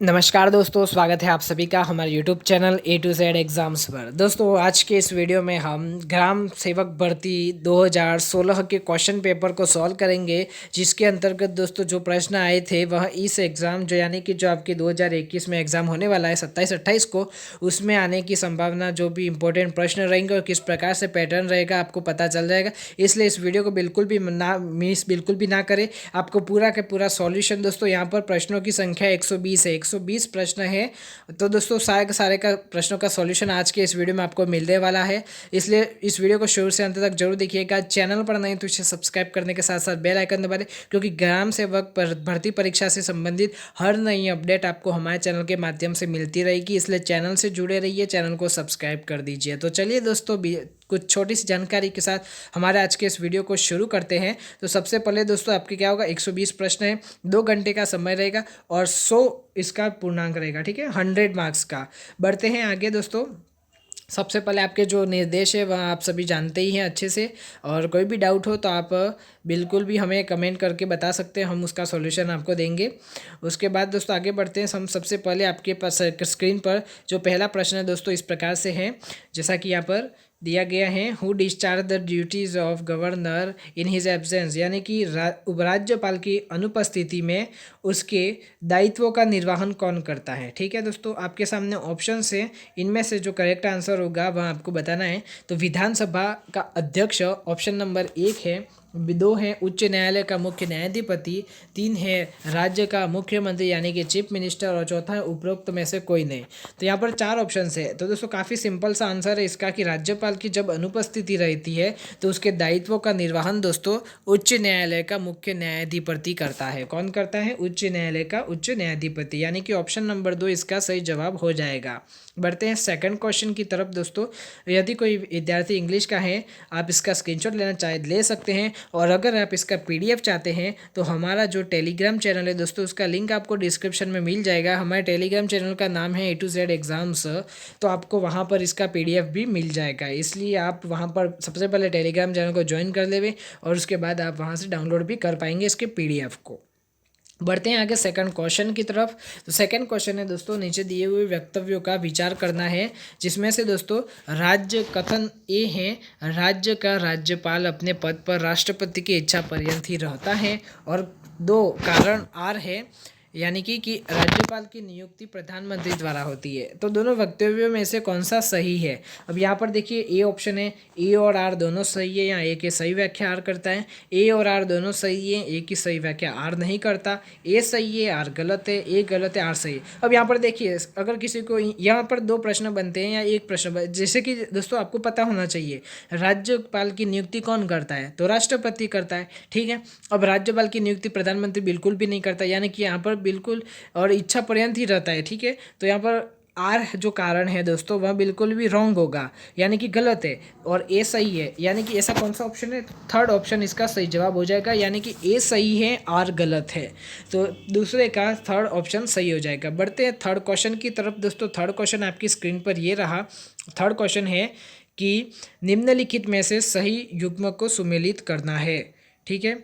नमस्कार दोस्तों, स्वागत है आप सभी का हमारे YouTube channel A to Z exams पर। दोस्तों आज के इस वीडियो में हम ग्राम सेवक भर्ती 2016 के क्वेश्चन पेपर को सॉल्व करेंगे, जिसके अंतर्गत दोस्तों जो प्रश्न आए थे वह इस एग्ज़ाम जो यानी कि जो आपके 2021 में एग्ज़ाम होने वाला है 27-28 को, उसमें आने की संभावना जो भी इंपॉर्टेंट प्रश्न रहेंगे और किस प्रकार से पैटर्न रहेगा आपको पता चल जाएगा। इसलिए इस वीडियो को बिल्कुल भी बिल्कुल भी ना करें। आपको पूरा का पूरा सॉल्यूशन दोस्तों यहाँ पर प्रश्नों की संख्या 120 है, 120 प्रश्न है। तो दोस्तों सारे का प्रश्नों का सॉल्यूशन आज के इस वीडियो में आपको मिलने वाला है। इसलिए इस वीडियो को शुरू से अंत तक जरूर देखिएगा। चैनल पर नहीं तो इसे सब्सक्राइब करने के साथ साथ बेल आइकन दबा दें, क्योंकि ग्राम सेवक भर्ती परीक्षा से संबंधित हर नई अपडेट आपको हमारे चैनल के माध्यम से मिलती रहेगी। इसलिए चैनल से जुड़े रहिए, चैनल को सब्सक्राइब कर दीजिए। तो चलिए दोस्तों कुछ छोटी सी जानकारी के साथ हमारे आज के इस वीडियो को शुरू करते हैं। तो सबसे पहले दोस्तों आपके क्या होगा, 120 प्रश्न है, 2 घंटे का समय रहेगा और 100 इसका पूर्णांक रहेगा, ठीक है, 100 मार्क्स का। बढ़ते हैं आगे दोस्तों। सबसे पहले आपके जो निर्देश है वह आप सभी जानते ही हैं अच्छे से, और कोई भी डाउट हो तो आप बिल्कुल भी हमें कमेंट करके बता सकते हैं, हम उसका सॉल्यूशन आपको देंगे। उसके बाद दोस्तों आगे बढ़ते हैं। हम सबसे पहले आपके पास स्क्रीन पर जो पहला प्रश्न है दोस्तों इस प्रकार से है, जैसा कि यहाँ पर दिया गया है। Who discharge the duties of governor in his absence, यानी कि उपराज्यपाल की अनुपस्थिति में उसके दायित्वों का निर्वहन कौन करता है। ठीक है दोस्तों, आपके सामने ऑप्शन है, इनमें से जो करेक्ट आंसर होगा वह आपको बताना है। तो विधानसभा का अध्यक्ष ऑप्शन नंबर 1 है, 2 है उच्च न्यायालय का मुख्य न्यायाधिपति, 3 है राज्य का मुख्यमंत्री यानी कि चीफ मिनिस्टर, और चौथा है उपरोक्त में से कोई नहीं। तो यहाँ पर 4 ऑप्शन है। तो दोस्तों काफ़ी सिंपल सा आंसर है इसका कि राज्यपाल की जब अनुपस्थिति रहती है तो उसके दायित्वों का निर्वहन दोस्तों उच्च न्यायालय का मुख्य न्यायाधिपति करता है। कौन करता है? उच्च न्यायालय का उच्च न्यायाधिपति, यानी कि ऑप्शन नंबर 2 इसका सही जवाब हो जाएगा। बढ़ते हैं सेकंड क्वेश्चन की तरफ दोस्तों। यदि कोई विद्यार्थी इंग्लिश का है, आप इसका स्क्रीनशॉट लेना चाहे ले सकते हैं, और अगर आप इसका पीडीएफ चाहते हैं तो हमारा जो टेलीग्राम चैनल है दोस्तों उसका लिंक आपको डिस्क्रिप्शन में मिल जाएगा। हमारे टेलीग्राम चैनल का नाम है A to Z एग्ज़ाम्स, तो आपको वहाँ पर इसका पीडीएफ भी मिल जाएगा। इसलिए आप वहाँ पर सबसे पहले टेलीग्राम चैनल को ज्वाइन कर लेंगे और उसके बाद आप वहाँ से डाउनलोड भी कर पाएंगे इसके पीडीएफ को। बढ़ते हैं आगे सेकंड क्वेश्चन की तरफ। तो सेकंड क्वेश्चन है दोस्तों, नीचे दिए हुए वक्तव्यों का विचार करना है, जिसमें से दोस्तों राज्य कथन ए है, राज्य का राज्यपाल अपने पद पर राष्ट्रपति की इच्छा पर्यंत ही रहता है, और 2 कारण आर है, यानी कि राज्यपाल की नियुक्ति प्रधानमंत्री द्वारा होती है। तो दोनों वक्तव्यों में से कौन सा सही है? अब यहाँ पर देखिए ए ऑप्शन है, ए और आर दोनों सही है, या ए की सही व्याख्या आर करता है। ए और आर दोनों सही है, ए की सही व्याख्या आर नहीं करता। ए सही है, आर गलत है, ए गलत है, आर सही है। अब यहाँ पर देखिए, अगर किसी को यहाँ पर 2 प्रश्न बनते हैं या एक प्रश्न जैसे कि दोस्तों आपको पता होना चाहिए राज्यपाल की नियुक्ति कौन करता है, तो राष्ट्रपति करता है, ठीक है। अब राज्यपाल की नियुक्ति प्रधानमंत्री बिल्कुल भी नहीं करता, यानी कि यहाँ पर बिल्कुल और इच्छा पर्यंत ही रहता है, ठीक है। तो यहाँ पर आर जो कारण है दोस्तों वह बिल्कुल भी रॉन्ग होगा, यानी कि गलत है, और ए सही है, यानी कि ऐसा कौन सा ऑप्शन है? थर्ड ऑप्शन इसका सही जवाब हो जाएगा, यानी कि ए सही है, आर गलत है। तो दूसरे का थर्ड ऑप्शन सही हो जाएगा। बढ़ते हैं थर्ड क्वेश्चन की तरफ दोस्तों। थर्ड क्वेश्चन आपकी स्क्रीन पर ये रहा। थर्ड क्वेश्चन है कि निम्नलिखित में से सही युग्म को सुमेलित करना है, ठीक है।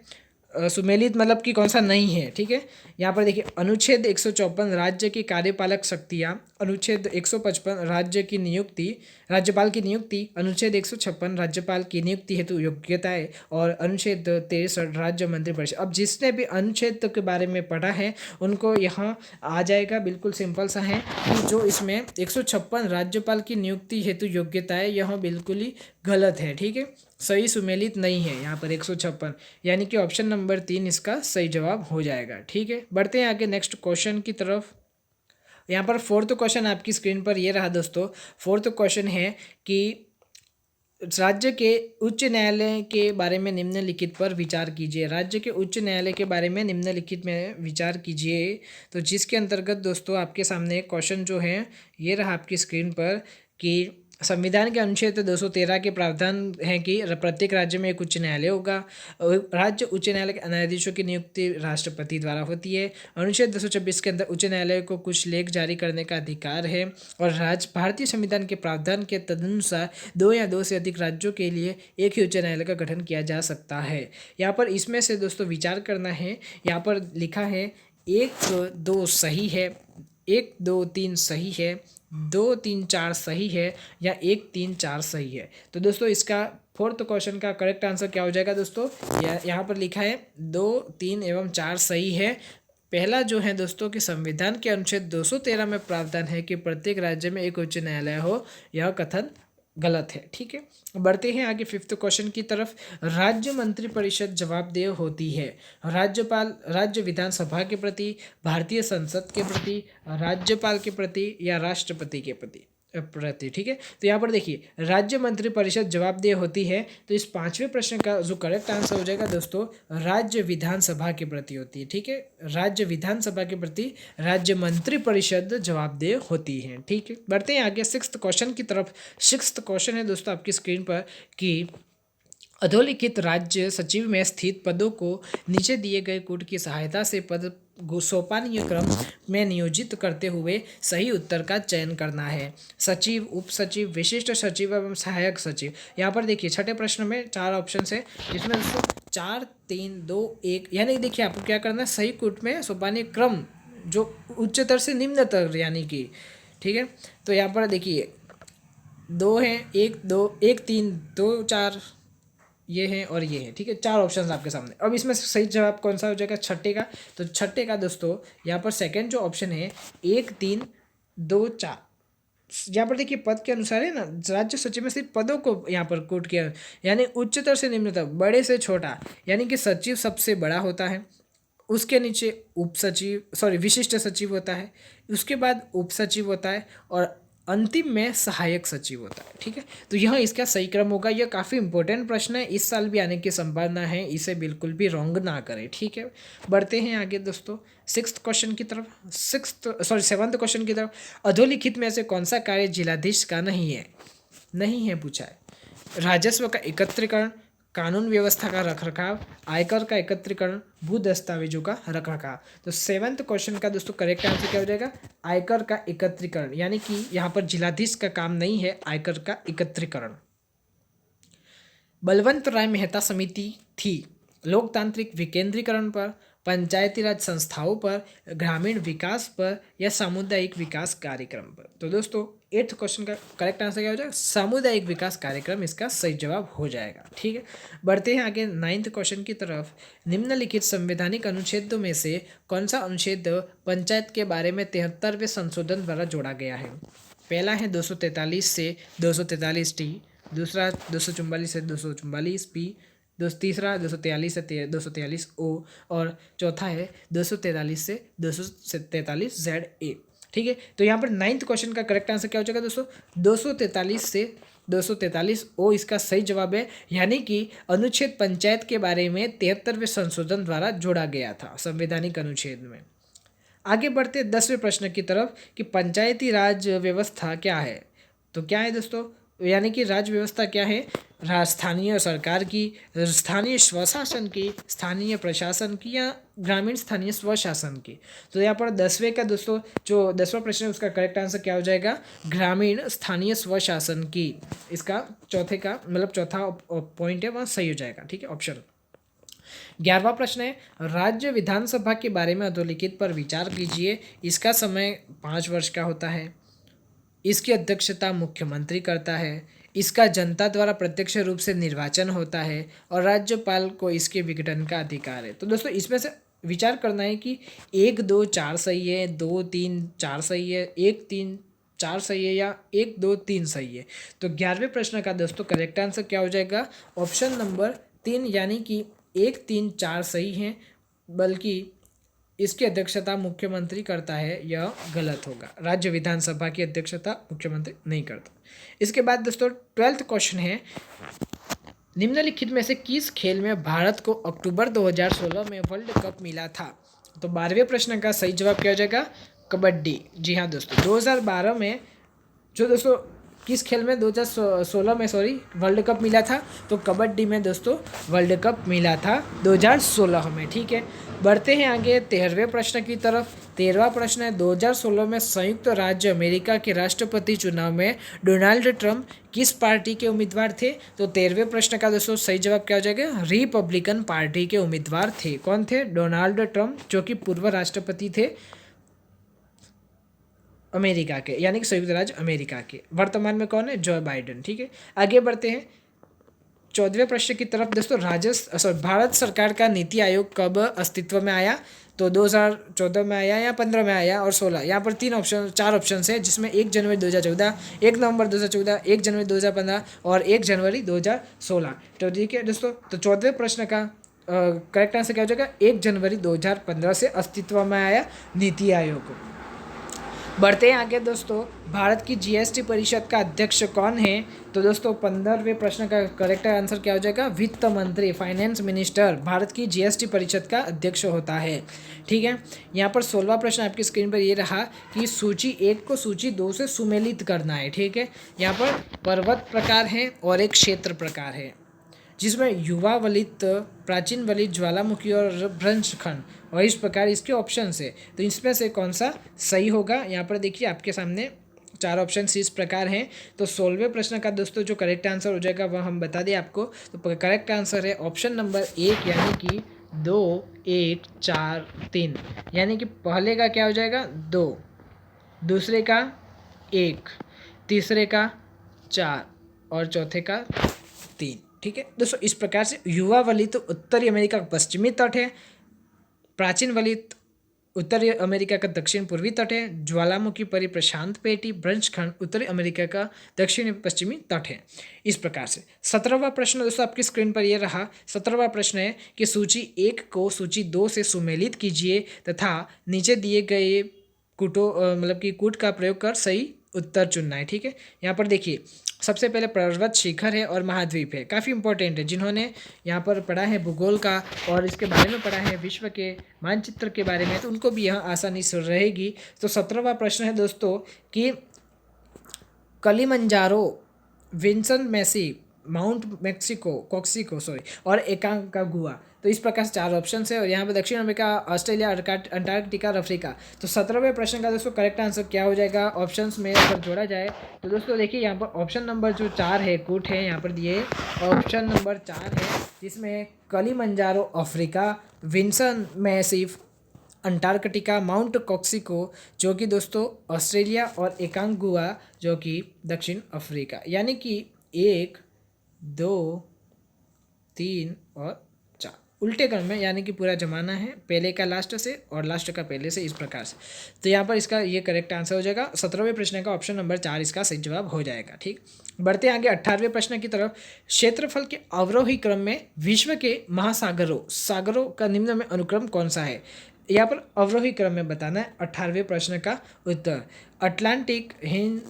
सुमेलित मतलब कि कौन सा नहीं है, ठीक है। यहाँ पर देखिए, अनुच्छेद 154 राज्य की कार्यपालक शक्तियाँ, अनुच्छेद 155 राज्य की नियुक्ति राज्यपाल की नियुक्ति, अनुच्छेद 156 राज्यपाल की नियुक्ति हेतु योग्यताएं, और अनुच्छेद 63 राज्य मंत्रिपरिषद। अब जिसने भी अनुच्छेद के बारे में पढ़ा है उनको यहाँ आ जाएगा, बिल्कुल सिंपल सा है कि जो इसमें 156 राज्यपाल की नियुक्ति हेतु योग्यताएं, यह बिल्कुल ही गलत है, ठीक है, सही सुमेलित नहीं है यहाँ पर 156, यानी कि ऑप्शन नंबर 3 इसका सही जवाब हो जाएगा, ठीक है। बढ़ते हैं आगे नेक्स्ट क्वेश्चन की तरफ। यहाँ पर फोर्थ क्वेश्चन आपकी स्क्रीन पर ये रहा दोस्तों। फोर्थ क्वेश्चन है कि राज्य के उच्च न्यायालय के बारे में निम्नलिखित पर विचार कीजिए। राज्य के उच्च न्यायालय के बारे में निम्नलिखित में विचार कीजिए। तो जिसके अंतर्गत दोस्तों आपके सामने क्वेश्चन जो है ये रहा आपकी स्क्रीन पर कि संविधान के अनुच्छेद 213 के प्रावधान है कि प्रत्येक राज्य में एक उच्च न्यायालय होगा। राज्य उच्च न्यायालय के न्यायाधीशों की नियुक्ति राष्ट्रपति द्वारा होती है। अनुच्छेद 226 के अंदर उच्च न्यायालय को कुछ लेख जारी करने का अधिकार है, और भारतीय संविधान के प्रावधान के तदनुसार 2 या 2 से अधिक राज्यों के लिए एक ही उच्च न्यायालय का गठन किया जा सकता है। यहाँ पर इसमें से दोस्तों विचार करना है। यहाँ पर लिखा है 1, 2 सही है, 1 2 3 सही है, 2 3 4 सही है, या 1 3 4 सही है। तो दोस्तों इसका फोर्थ क्वेश्चन का करेक्ट आंसर क्या हो जाएगा दोस्तों? यहाँ पर लिखा है 2 3 एवं 4 सही है। पहला जो है दोस्तों कि संविधान के अनुच्छेद 213 में प्रावधान है कि प्रत्येक राज्य में एक उच्च न्यायालय हो, यह कथन गलत है। ठीक है, बढ़ते हैं आगे फिफ्थ क्वेश्चन की तरफ। राज्य मंत्रिपरिषद जवाबदेह होती है राज्यपाल, राज्य विधानसभा के प्रति, भारतीय संसद के प्रति, राज्यपाल के प्रति, या राष्ट्रपति के प्रति। ठीक है, तो यहाँ पर देखिए राज्य मंत्रिपरिषद जवाबदेह होती है, तो इस पांचवें प्रश्न का जो करेक्ट आंसर हो जाएगा दोस्तों, राज्य विधानसभा के प्रति होती है। ठीक है, राज्य विधानसभा के प्रति राज्य मंत्रिपरिषद जवाबदेह होती है। ठीक है, बढ़ते हैं आगे सिक्स्थ क्वेश्चन की तरफ। सिक्स्थ क्वेश्चन है दोस्तों आपकी स्क्रीन पर कि अधोलिखित राज्य सचिव में स्थित पदों को नीचे दिए गए कूट की सहायता से पद सोपानीय क्रम में नियोजित करते हुए सही उत्तर का चयन करना है। सचिव, उप सचिव, विशिष्ट सचिव एवं सहायक सचिव। यहाँ पर देखिए छठे प्रश्न में 4 ऑप्शन है, जिसमें दोस्तों 4 3 2 1, यानी देखिए आपको क्या करना है, सही कूट में सोपानीय क्रम जो उच्चतर से निम्नतर, यानी कि ठीक है। तो यहाँ पर देखिए 2 हैं, 1 2 1 3 2 4 ये हैं और ये हैं। ठीक है, 4 ऑप्शन आपके सामने। अब इसमें सही जवाब कौन सा हो जाएगा? छठे का। तो छठे का दोस्तों यहाँ पर सेकंड जो ऑप्शन है 1 3 2 4, यहाँ पर देखिए पद के अनुसार है ना, राज्य सचिव में सिर्फ पदों को यहाँ पर कोट किया, यानी उच्चतर से निम्नतर, बड़े से छोटा, यानी कि सचिव सबसे बड़ा होता है, उसके नीचे उप सचिव विशिष्ट सचिव होता है, उसके बाद उप सचिव होता है, और अंतिम में सहायक सचिव होता है। ठीक है, तो यह इसका सही क्रम होगा। यह काफ़ी इंपॉर्टेंट प्रश्न है, इस साल भी आने की संभावना है, इसे बिल्कुल भी रॉन्ग ना करें। ठीक है, बढ़ते हैं आगे दोस्तों सिक्स्थ क्वेश्चन की तरफ। सेवन्थ क्वेश्चन की तरफ। अधोलिखित में से कौन सा कार्य जिलाधीश का नहीं है पूछा है। राजस्व का एकत्रीकरण, कानून व्यवस्था का रखरखाव, आयकर का एकत्रीकरण, भू दस्तावेजों का रखरखाव। तो सेवन्थ क्वेश्चन का दोस्तों करेक्ट आंसर क्या हो जाएगा? आयकर का एकत्रीकरण, यानी कि यहाँ पर जिलाधीश का काम नहीं है, आयकर का एकत्रीकरण। बलवंत राय मेहता समिति थी लोकतांत्रिक विकेंद्रीकरण पर, पंचायती राज संस्थाओं पर, ग्रामीण विकास पर, या सामुदायिक विकास कार्यक्रम पर। तो दोस्तों 8th क्वेश्चन का करेक्ट आंसर क्या हो जाएगा? सामुदायिक विकास कार्यक्रम इसका सही जवाब हो जाएगा। ठीक है, बढ़ते हैं आगे 9th क्वेश्चन की तरफ। निम्नलिखित संवैधानिक अनुच्छेदों में से कौन सा अनुच्छेद पंचायत के बारे में 73वें संशोधन द्वारा जोड़ा गया है? पहला है 243 से 243 टी, दूसरा 244 से 244 पी, तीसरा 243 से 243 ओ, और चौथा है 243 से 243 जेड ए। ठीक है, तो यहाँ पर 9th क्वेश्चन का करेक्ट आंसर क्या हो जाएगा दोस्तों? 243 से 243 ओ इसका सही जवाब है, यानी कि अनुच्छेद पंचायत के बारे में 73वें संशोधन द्वारा जोड़ा गया था संवैधानिक अनुच्छेद में। आगे बढ़ते 10वें प्रश्न की तरफ कि पंचायती राज व्यवस्था क्या है? तो क्या है दोस्तों? यानी कि राज्य व्यवस्था क्या है? स्थानीय सरकार की, स्थानीय स्वशासन की, स्थानीय प्रशासन की, या ग्रामीण स्थानीय स्वशासन की। तो यहाँ पर 10वें का दोस्तों जो 10वां प्रश्न है उसका करेक्ट आंसर क्या हो जाएगा? ग्रामीण स्थानीय स्वशासन की। इसका चौथा पॉइंट है वहाँ सही हो जाएगा। ठीक है, ऑप्शन। 11वां प्रश्न है राज्य विधानसभा के बारे में अधोलिखित पर विचार कीजिए। इसका समय 5 वर्ष का होता है, इसकी अध्यक्षता मुख्यमंत्री करता है, इसका जनता द्वारा प्रत्यक्ष रूप से निर्वाचन होता है, और राज्यपाल को इसके विघटन का अधिकार है। तो दोस्तों इसमें से विचार करना है कि 1 2 4 सही है, 2 3 4 सही है, 1 3 4 सही है, या 1 2 3 सही है। तो 11वें प्रश्न का दोस्तों करेक्ट आंसर क्या हो जाएगा? ऑप्शन नंबर 3, यानी कि 1 3 4 सही है, बल्कि इसकी अध्यक्षता मुख्यमंत्री करता है, यह गलत होगा। राज्य विधानसभा की अध्यक्षता मुख्यमंत्री नहीं करता। इसके बाद दोस्तों 12th क्वेश्चन है निम्नलिखित में से किस खेल में भारत को अक्टूबर 2016 में वर्ल्ड कप मिला था? तो 12वें प्रश्न का सही जवाब क्या हो जाएगा? कबड्डी। जी हाँ दोस्तों, 2012 में जो दोस्तों किस खेल में 2016 में वर्ल्ड कप मिला था? तो कबड्डी में दोस्तों वर्ल्ड कप मिला था 2016 में। ठीक है, बढ़ते हैं आगे 13वें प्रश्न की तरफ। 13वां प्रश्न है 2016 में संयुक्त राज्य अमेरिका के राष्ट्रपति चुनाव में डोनाल्ड ट्रंप किस पार्टी के उम्मीदवार थे? तो 13वें प्रश्न का दोस्तों सही जवाब क्या हो जाएगा? रिपब्लिकन पार्टी के उम्मीदवार थे। कौन थे? डोनाल्ड ट्रंप, जो कि पूर्व राष्ट्रपति थे। अमेरिका के, यानी कि संयुक्त राज्य अमेरिका के। वर्तमान में कौन है? Joe Biden. ठीक है, आगे बढ़ते हैं 14वें प्रश्न की तरफ। दोस्तों भारत सरकार का नीति आयोग कब अस्तित्व में आया? तो 2014 में आया या 15 में आया और 16। यहाँ पर 4 ऑप्शन है, जिसमें 1 जनवरी 2014, 1 नवंबर 2014, 1 जनवरी 2015 और 1 जनवरी 2016। तो ठीक है दोस्तों, तो 14वें प्रश्न का करेक्ट आंसर क्या हो जाएगा? 1 जनवरी 2015 से अस्तित्व में आया नीति आयोग। बढ़ते हैं आगे दोस्तों, भारत की जीएसटी परिषद का अध्यक्ष कौन है? तो दोस्तों 15वें प्रश्न का करेक्ट आंसर क्या हो जाएगा? वित्त मंत्री, फाइनेंस मिनिस्टर भारत की जीएसटी परिषद का अध्यक्ष होता है। ठीक है, यहाँ पर 16वां प्रश्न आपकी स्क्रीन पर ये रहा कि सूची 1 को सूची 2 से सुमेलित करना है। ठीक है, यहाँ पर पर्वत प्रकार है और एक क्षेत्र प्रकार है, जिसमें युवा वलित, प्राचीन वलित, ज्वालामुखी और भ्रंशखंड, और इस प्रकार इसके ऑप्शन है। तो इसमें से कौन सा सही होगा? यहाँ पर देखिए आपके सामने 4 ऑप्शन इस प्रकार हैं। तो 16वें प्रश्न का दोस्तों जो करेक्ट आंसर हो जाएगा वह हम बता दें आपको। तो करेक्ट आंसर है ऑप्शन नंबर 1, यानी कि 2, 1, 4, 3। यानी कि पहले का क्या हो जाएगा? 2, दूसरे का 1, तीसरे का 4 और चौथे का 3। ठीक है दोस्तों, इस प्रकार से युवा वलित उत्तरी अमेरिका का पश्चिमी तट है, प्राचीन वलित उत्तरी अमेरिका का दक्षिण पूर्वी तट है, ज्वालामुखी परी प्रशांत पेटी भ्रंशखंड उत्तरी अमेरिका का दक्षिण पश्चिमी तट है। इस प्रकार से 17वां प्रश्न दोस्तों आपकी स्क्रीन पर यह रहा। 17वां प्रश्न है कि सूची 1 को सूची 2 से सुमेलित कीजिए तथा नीचे दिए गए कूट का प्रयोग कर सही उत्तर चुनना है। ठीक है, यहाँ पर देखिए सबसे पहले पर्वत शिखर है और महाद्वीप है, काफ़ी इंपॉर्टेंट है। जिन्होंने यहाँ पर पढ़ा है भूगोल का और इसके बारे में पढ़ा है विश्व के मानचित्र के बारे में, तो उनको भी यहाँ आसानी से रहेगी। तो 17वां प्रश्न है दोस्तों कि कलिमंजारो, विंसन मैसी, माउंट कॉक्सिको और एकांकागुआ। तो इस प्रकार से 4 ऑप्शन है और यहाँ पर दक्षिण अमेरिका, ऑस्ट्रेलिया, अंटार्कटिका और अफ्रीका। तो 17वें प्रश्न का दोस्तों करेक्ट आंसर क्या हो जाएगा? ऑप्शंस में अगर जोड़ा जाए तो दोस्तों देखिए यहाँ पर ऑप्शन नंबर जो 4 है, कूट है यहाँ पर दिए, ऑप्शन नंबर 4 है, जिसमें Kilimanjaro Africa, Vinson Massif Antarctica, mount Kosciuszko जो कि दोस्तों ऑस्ट्रेलिया और एकांगुआ जो कि दक्षिण अफ्रीका। यानी कि 1, 2, 3 और 4 उल्टे क्रम में, यानी कि पूरा जमाना है पहले का लास्ट से और लास्ट का पहले से, इस प्रकार से। तो यहाँ पर इसका ये करेक्ट आंसर हो जाएगा। 17वें प्रश्न का ऑप्शन नंबर 4 इसका सही जवाब हो जाएगा। ठीक, बढ़ते आगे 18वें प्रश्न की तरफ। क्षेत्रफल के अवरोही क्रम में विश्व के सागरों का निम्न में अनुक्रम कौन सा है? यहाँ पर अवरोही क्रम में बताना है 18वें प्रश्न का उत्तर। अटलांटिक, हिंद,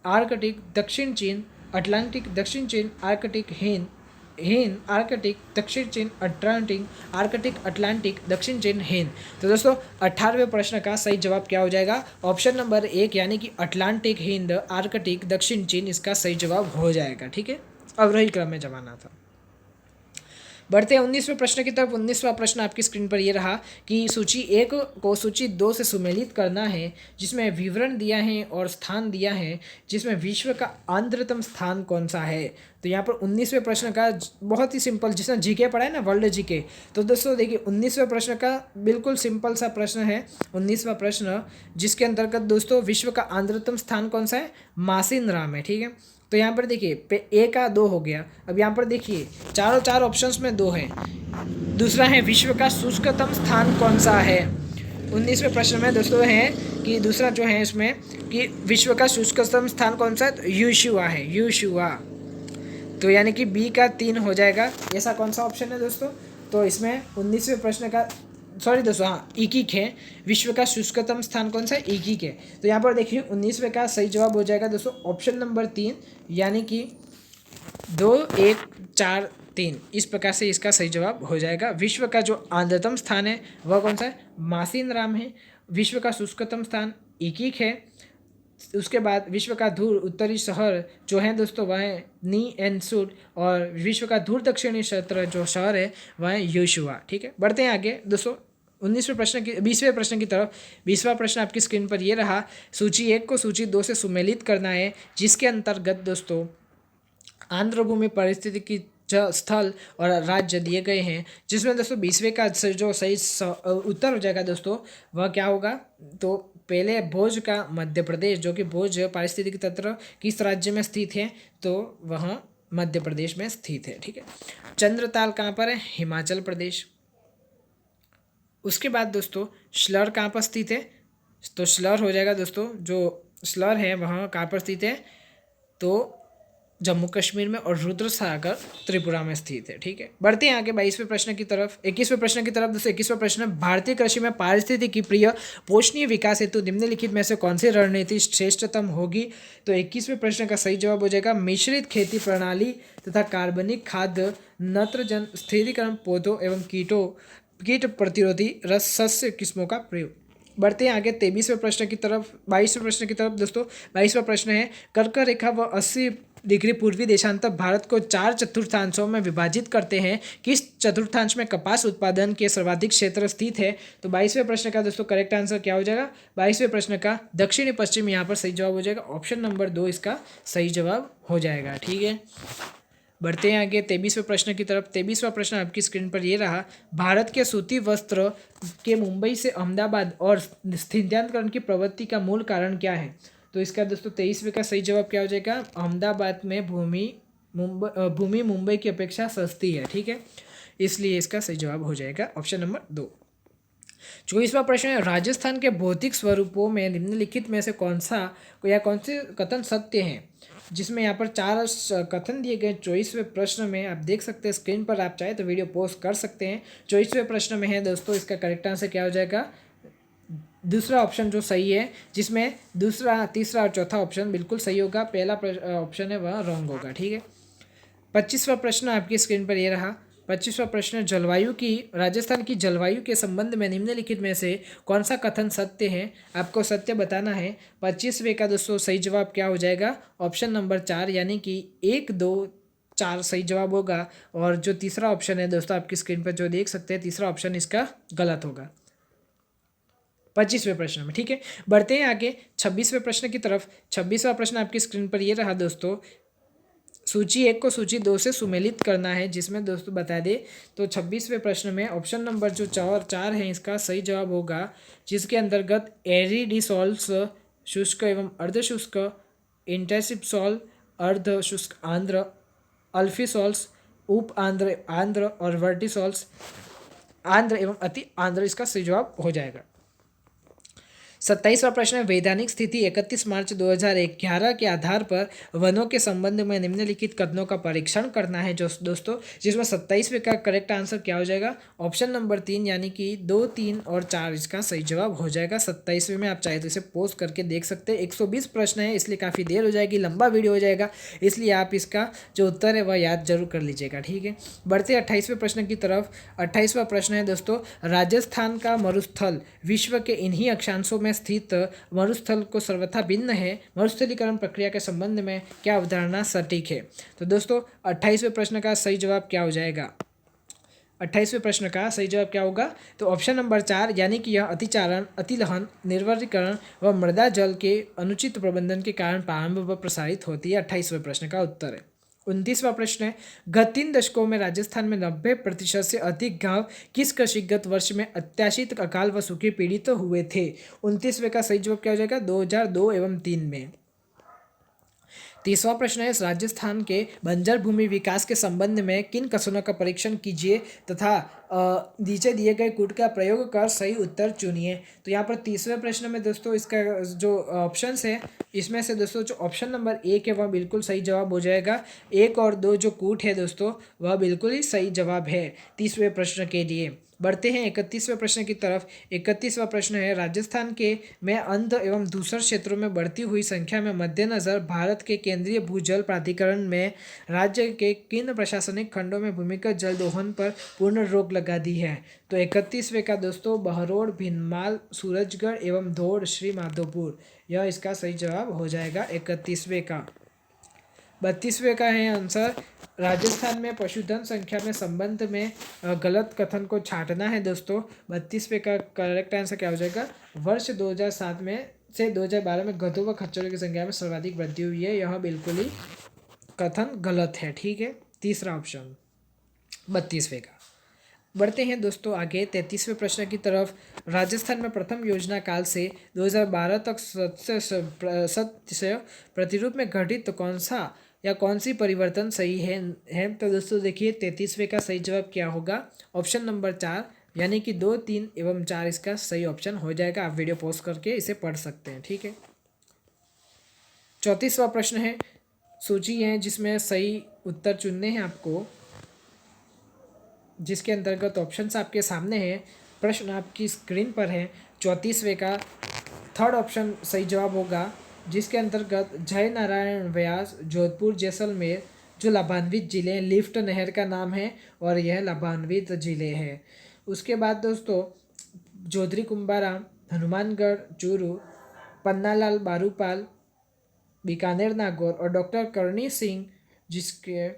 आर्कटिक, दक्षिण चीन, अटलांटिक, दक्षिण चीन, आर्कटिक, हिंद, आर्कटिक, दक्षिण चीन, आर्कटिक, अटलांटिक, दक्षिण चीन, हिंद। तो दोस्तों 18वें प्रश्न का सही जवाब क्या हो जाएगा? ऑप्शन नंबर 1, यानी कि अटलांटिक, हिंद, आर्कटिक, दक्षिण चीन, इसका सही जवाब हो जाएगा। ठीक है, अवरोही क्रम में जमाना था। बढ़ते हैं 19वें प्रश्न की तरफ। 19वां प्रश्न आपकी स्क्रीन पर ये रहा कि सूची 1 को सूची 2 से सुमेलित करना है, जिसमें विवरण दिया है और स्थान दिया है, जिसमें विश्व का आर्द्रतम स्थान कौन सा है। तो यहाँ पर 19वें प्रश्न का बहुत ही सिंपल, जिसने जीके पढ़ा है ना, वर्ल्ड जीके, तो दोस्तों देखिए 19वें प्रश्न का बिल्कुल सिंपल सा प्रश्न है। 19वां प्रश्न जिसके अंतर्गत दोस्तों विश्व का आर्द्रतम स्थान कौन सा है? मासिनराम है। ठीक है, तो यहाँ पर देखिए ए का 2 हो गया। अब यहाँ पर देखिए चार ऑप्शंस में 2 है। दूसरा है विश्व का शुष्कतम स्थान कौन सा है? 19वें प्रश्न में दोस्तों है कि दूसरा जो है इसमें कि विश्व का शुष्कतम स्थान कौन सा है? तो यूशुआ है, यूशुआ। तो यानी कि बी का 3 हो जाएगा। ऐसा कौन सा ऑप्शन है दोस्तों? तो इसमें 19वें प्रश्न का दोस्तों हाँ, इकिक है। विश्व का शुष्कतम स्थान कौन सा है? इकिक है। तो यहाँ पर देखिए 19वें का सही जवाब हो जाएगा दोस्तों ऑप्शन नंबर 3, यानी कि 2, 1, 4, 3। इस प्रकार से इसका सही जवाब हो जाएगा। विश्व का जो आर्द्रतम स्थान है वह कौन सा है? मासिनराम है। विश्व का शुष्कतम स्थान इकिक है। उसके बाद विश्व का धूर उत्तरी शहर जो है दोस्तों वह है नी एन सूड, और विश्व का धूर दक्षिणी क्षेत्र जो शहर है वह है यूशुआ। ठीक है, बढ़ते हैं आगे दोस्तों 20वें प्रश्न की तरफ। 20वां प्रश्न आपकी स्क्रीन पर ये रहा। सूची 1 को सूची 2 से सुमेलित करना है, जिसके अंतर्गत दोस्तों आंध्रभूमि पारिस्थितिकी स्थल और राज्य दिए गए हैं, जिसमें दोस्तों 20वें का जो सही उत्तर हो जाएगा दोस्तों वह क्या होगा? तो पहले भोज का मध्य प्रदेश, जो कि भोज पारिस्थितिक तंत्र किस राज्य में स्थित है, तो वह मध्य प्रदेश में स्थित है। ठीक है। चंद्रताल कहाँ पर है? हिमाचल प्रदेश। उसके बाद दोस्तों स्लर कहाँ पर स्थित है? तो स्लर हो जाएगा दोस्तों, जो स्लर है वहाँ कहाँ पर स्थित है? तो जम्मू कश्मीर में, और रुद्र सागर त्रिपुरा में स्थित है। ठीक है। बढ़ते हैं आगे 22वें प्रश्न की तरफ, 21वें प्रश्न की तरफ। दोस्तों 21वां प्रश्न, भारतीय कृषि में पारिस्थितिकी प्रिय पोषणीय विकास हेतु निम्नलिखित में से कौन सी रणनीति श्रेष्ठतम होगी? तो 21वें प्रश्न का सही जवाब हो जाएगा मिश्रित खेती प्रणाली तथा कार्बनिक खाद्य नत्रजन स्थिरीकरण पौधों एवं कीट प्रतिरोधी रस सस्य किस्मों का प्रयोग। बढ़ते हैं आगे 23वें प्रश्न की तरफ, 22वें प्रश्न की तरफ। दोस्तों 22वां प्रश्न है, कर्क रेखा व 80 डिग्री पूर्वी देशांतर भारत को 4 चतुर्थांशों में विभाजित करते हैं। किस चतुर्थांश में कपास उत्पादन के सर्वाधिक क्षेत्र स्थित है? तो 22वें प्रश्न का दोस्तों करेक्ट आंसर क्या हो जाएगा? 22वें प्रश्न का दक्षिणी पश्चिम यहाँ पर सही जवाब हो जाएगा। ऑप्शन नंबर 2 इसका सही जवाब हो जाएगा। ठीक है। बढ़ते हैं आगे 23वें प्रश्न की तरफ। 23वां प्रश्न आपकी स्क्रीन पर ये रहा, भारत के सूती वस्त्र के मुंबई से अहमदाबाद और स्थानांतरण की प्रवृत्ति का मूल कारण क्या है? तो इसका दोस्तों 23वें का सही जवाब क्या हो जाएगा? अहमदाबाद में भूमि मुंबई की अपेक्षा सस्ती है। ठीक है, इसलिए इसका सही जवाब हो जाएगा ऑप्शन नंबर 2। 24वां प्रश्न है, राजस्थान के भौतिक स्वरूपों में निम्नलिखित में से कौन से कथन सत्य हैं? जिसमें यहाँ पर 4 कथन दिए गए 24वें प्रश्न में। आप देख सकते हैं स्क्रीन पर, आप चाहे तो वीडियो पॉज कर सकते हैं। 24वें प्रश्न में है दोस्तों, इसका करेक्ट आंसर क्या हो जाएगा? दूसरा ऑप्शन जो सही है, जिसमें दूसरा, तीसरा और चौथा ऑप्शन बिल्कुल सही होगा। पहला ऑप्शन है वह रॉन्ग होगा। ठीक है। 25वां प्रश्न आपकी स्क्रीन पर ये रहा। 25वां प्रश्न, राजस्थान की जलवायु के संबंध में निम्नलिखित में से कौन सा कथन सत्य है? आपको सत्य बताना है। 25वें का दोस्तों सही जवाब क्या हो जाएगा? ऑप्शन नंबर 4, यानी कि 1, 2, 4 सही जवाब होगा। और जो तीसरा ऑप्शन है दोस्तों आपकी स्क्रीन पर जो देख सकते हैं, तीसरा ऑप्शन इसका गलत होगा 25वें प्रश्न में। ठीक है। बढ़ते हैं आगे 26वें प्रश्न की तरफ। 26वां प्रश्न आपकी स्क्रीन पर ये रहा दोस्तों, सूची 1 को सूची 2 से सुमेलित करना है। जिसमें दोस्तों बता दें तो 26वें प्रश्न में ऑप्शन नंबर जो 4 है इसका सही जवाब होगा, जिसके अंतर्गत एरिडिसॉल्स शुष्क एवं अर्धशुष्क, इंटेसिपसॉल अर्ध शुष्क आंध्र, अल्फिसॉल्स उप आंध्र और वर्टिसॉल्स आंध्र एवं अति आंध्र इसका सही जवाब हो जाएगा। 27वां प्रश्न है, वैधानिक स्थिति 31 मार्च 2011 के आधार पर वनों के संबंध में निम्नलिखित कथनों का परीक्षण करना है जो दोस्तों, जिसमें 27वें का करेक्ट आंसर क्या हो जाएगा? ऑप्शन नंबर 3, यानी कि 2, 3 और 4 इसका सही जवाब हो जाएगा 27वें में। आप चाहे तो इसे पोस्ट करके देख सकते हैं। 120 प्रश्न है, इसलिए काफ़ी देर हो जाएगी, लंबा वीडियो हो जाएगा, इसलिए आप इसका जो उत्तर है वह याद जरूर कर लीजिएगा। ठीक है। बढ़ते 28वें प्रश्न की तरफ। 28वां प्रश्न है दोस्तों, राजस्थान का मरुस्थल विश्व के इन्हीं अक्षांशों में स्थित मरुस्थल को सर्वथा भिन्न है। मरुस्थलीकरण प्रक्रिया के संबंध में क्या अवधारणा सटीक है? तो दोस्तों 28वें प्रश्न का सही जवाब क्या हो जाएगा? 28वें प्रश्न का सही जवाब क्या होगा? तो ऑप्शन नंबर 4, यानी कि यह अतिचारण, अतिलहन, निर्वरीकरण व मृदा जल के अनुचित प्रबंधन के कारण प्रारंभ व प्रसारित होती है। 28वें प्रश्न का उत्तर है। 29वां प्रश्न है, गत 3 दशकों में राजस्थान में 90% से अधिक गांव किस कृषिगत वर्ष में अत्याशित अकाल व सूखे पीड़ित हुए थे? 29वें का सही जवाब क्या हो जाएगा? 2002 एवं 3 में। 30वां प्रश्न है, राजस्थान के बंजर भूमि विकास के संबंध में किन कथनों का परीक्षण कीजिए तथा नीचे दिए गए कूट का प्रयोग कर सही उत्तर चुनिए। तो यहाँ पर 30वें प्रश्न में दोस्तों इसका जो ऑप्शंस है, इसमें से दोस्तों जो ऑप्शन नंबर 1 है वह बिल्कुल सही जवाब हो जाएगा। 1 और 2 जो कूट है दोस्तों वह बिल्कुल ही सही जवाब है 30वें प्रश्न के लिए। बढ़ते हैं 31वें प्रश्न की तरफ। 31वां प्रश्न है, राजस्थान के में अंध एवं दूसर क्षेत्रों में बढ़ती हुई संख्या में मद्देनजर भारत के केंद्रीय भूजल प्राधिकरण में राज्य के किन प्रशासनिक खंडों में भूमिगत जल दोहन पर पूर्ण रोक लगा दी है? तो 31वें का दोस्तों बहरोड़, भिनमाल, सूरजगढ़ एवं धौड़, श्री माधोपुर, यह इसका सही जवाब हो जाएगा 31वें का। 32वें का है आंसर, राजस्थान में पशुधन संख्या में संबंध में गलत कथन को छांटना है दोस्तों। 32वें का करेक्ट आंसर क्या हो जाएगा? वर्ष 2007 में से 2012 में गधों व खच्चरों की संख्या में सर्वाधिक वृद्धि हुई है, यह बिल्कुल ही कथन गलत है। ठीक है, तीसरा ऑप्शन 32वें का। बढ़ते हैं दोस्तों आगे 33वें प्रश्न की तरफ। राजस्थान में प्रथम योजना काल से 2012 तक सत्य प्रतिरूप में घटित तो कौन सा या कौन सी परिवर्तन सही है। तो दोस्तों देखिए 33वें का सही जवाब क्या होगा, ऑप्शन नंबर 4 यानी कि 2, 3 एवं 4 इसका सही ऑप्शन हो जाएगा। आप वीडियो पॉज करके इसे पढ़ सकते हैं, ठीक है। 34वां प्रश्न है, सूची है जिसमें सही उत्तर चुनने हैं आपको, जिसके अंतर्गत ऑप्शंस आपके सामने हैं। प्रश्न आपकी स्क्रीन पर है। 34वें का थर्ड ऑप्शन सही जवाब होगा, जिसके अंतर्गत जय नारायण व्यास जोधपुर जैसलमेर जो लाभान्वित जिले हैं, लिफ्ट नहर का नाम है और यह लाभान्वित जिले हैं। उसके बाद दोस्तों जोधरी कुंभाराम हनुमानगढ़ चूरू, पन्नालाल बारूपाल बीकानेर नागौर और डॉक्टर करणी सिंह जिसके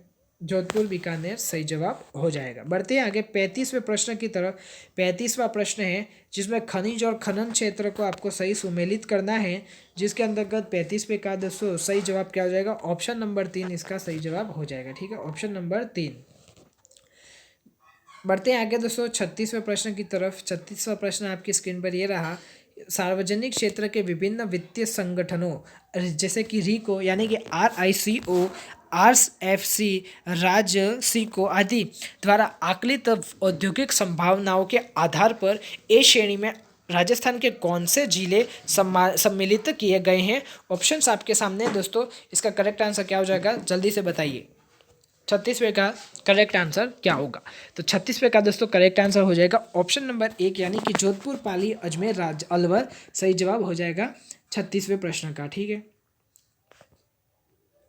जोधपुर बीकानेर सही जवाब हो जाएगा। बढ़ते हैं आगे 35वें प्रश्न की तरफ। 35वां प्रश्न है जिसमें खनिज और खनन क्षेत्र को आपको सही सुमेलित करना है, जिसके अंतर्गत 35वें का दोस्तों सही जवाब क्या हो जाएगा, ऑप्शन नंबर 3 इसका सही जवाब हो जाएगा, ठीक है, ऑप्शन नंबर 3। बढ़ते हैं आगे दोस्तों 36वें प्रश्न की तरफ। 36वां प्रश्न आपकी स्क्रीन पर ये रहा, सार्वजनिक क्षेत्र के विभिन्न वित्तीय संगठनों जैसे कि RICO यानी कि RICO, RFC, राज्य सिको आदि द्वारा आकलित औद्योगिक संभावनाओं के आधार पर ए श्रेणी में राजस्थान के कौन से जिले सम्मिलित किए गए हैं। ऑप्शंस आपके सामने दोस्तों, इसका करेक्ट आंसर क्या हो जाएगा जल्दी से बताइए। 36वें का करेक्ट आंसर क्या होगा, तो 36वें का दोस्तों करेक्ट आंसर हो जाएगा ऑप्शन नंबर 1 यानी कि जोधपुर, पाली, अजमेर, अलवर सही जवाब हो जाएगा 36वें प्रश्न का, ठीक है।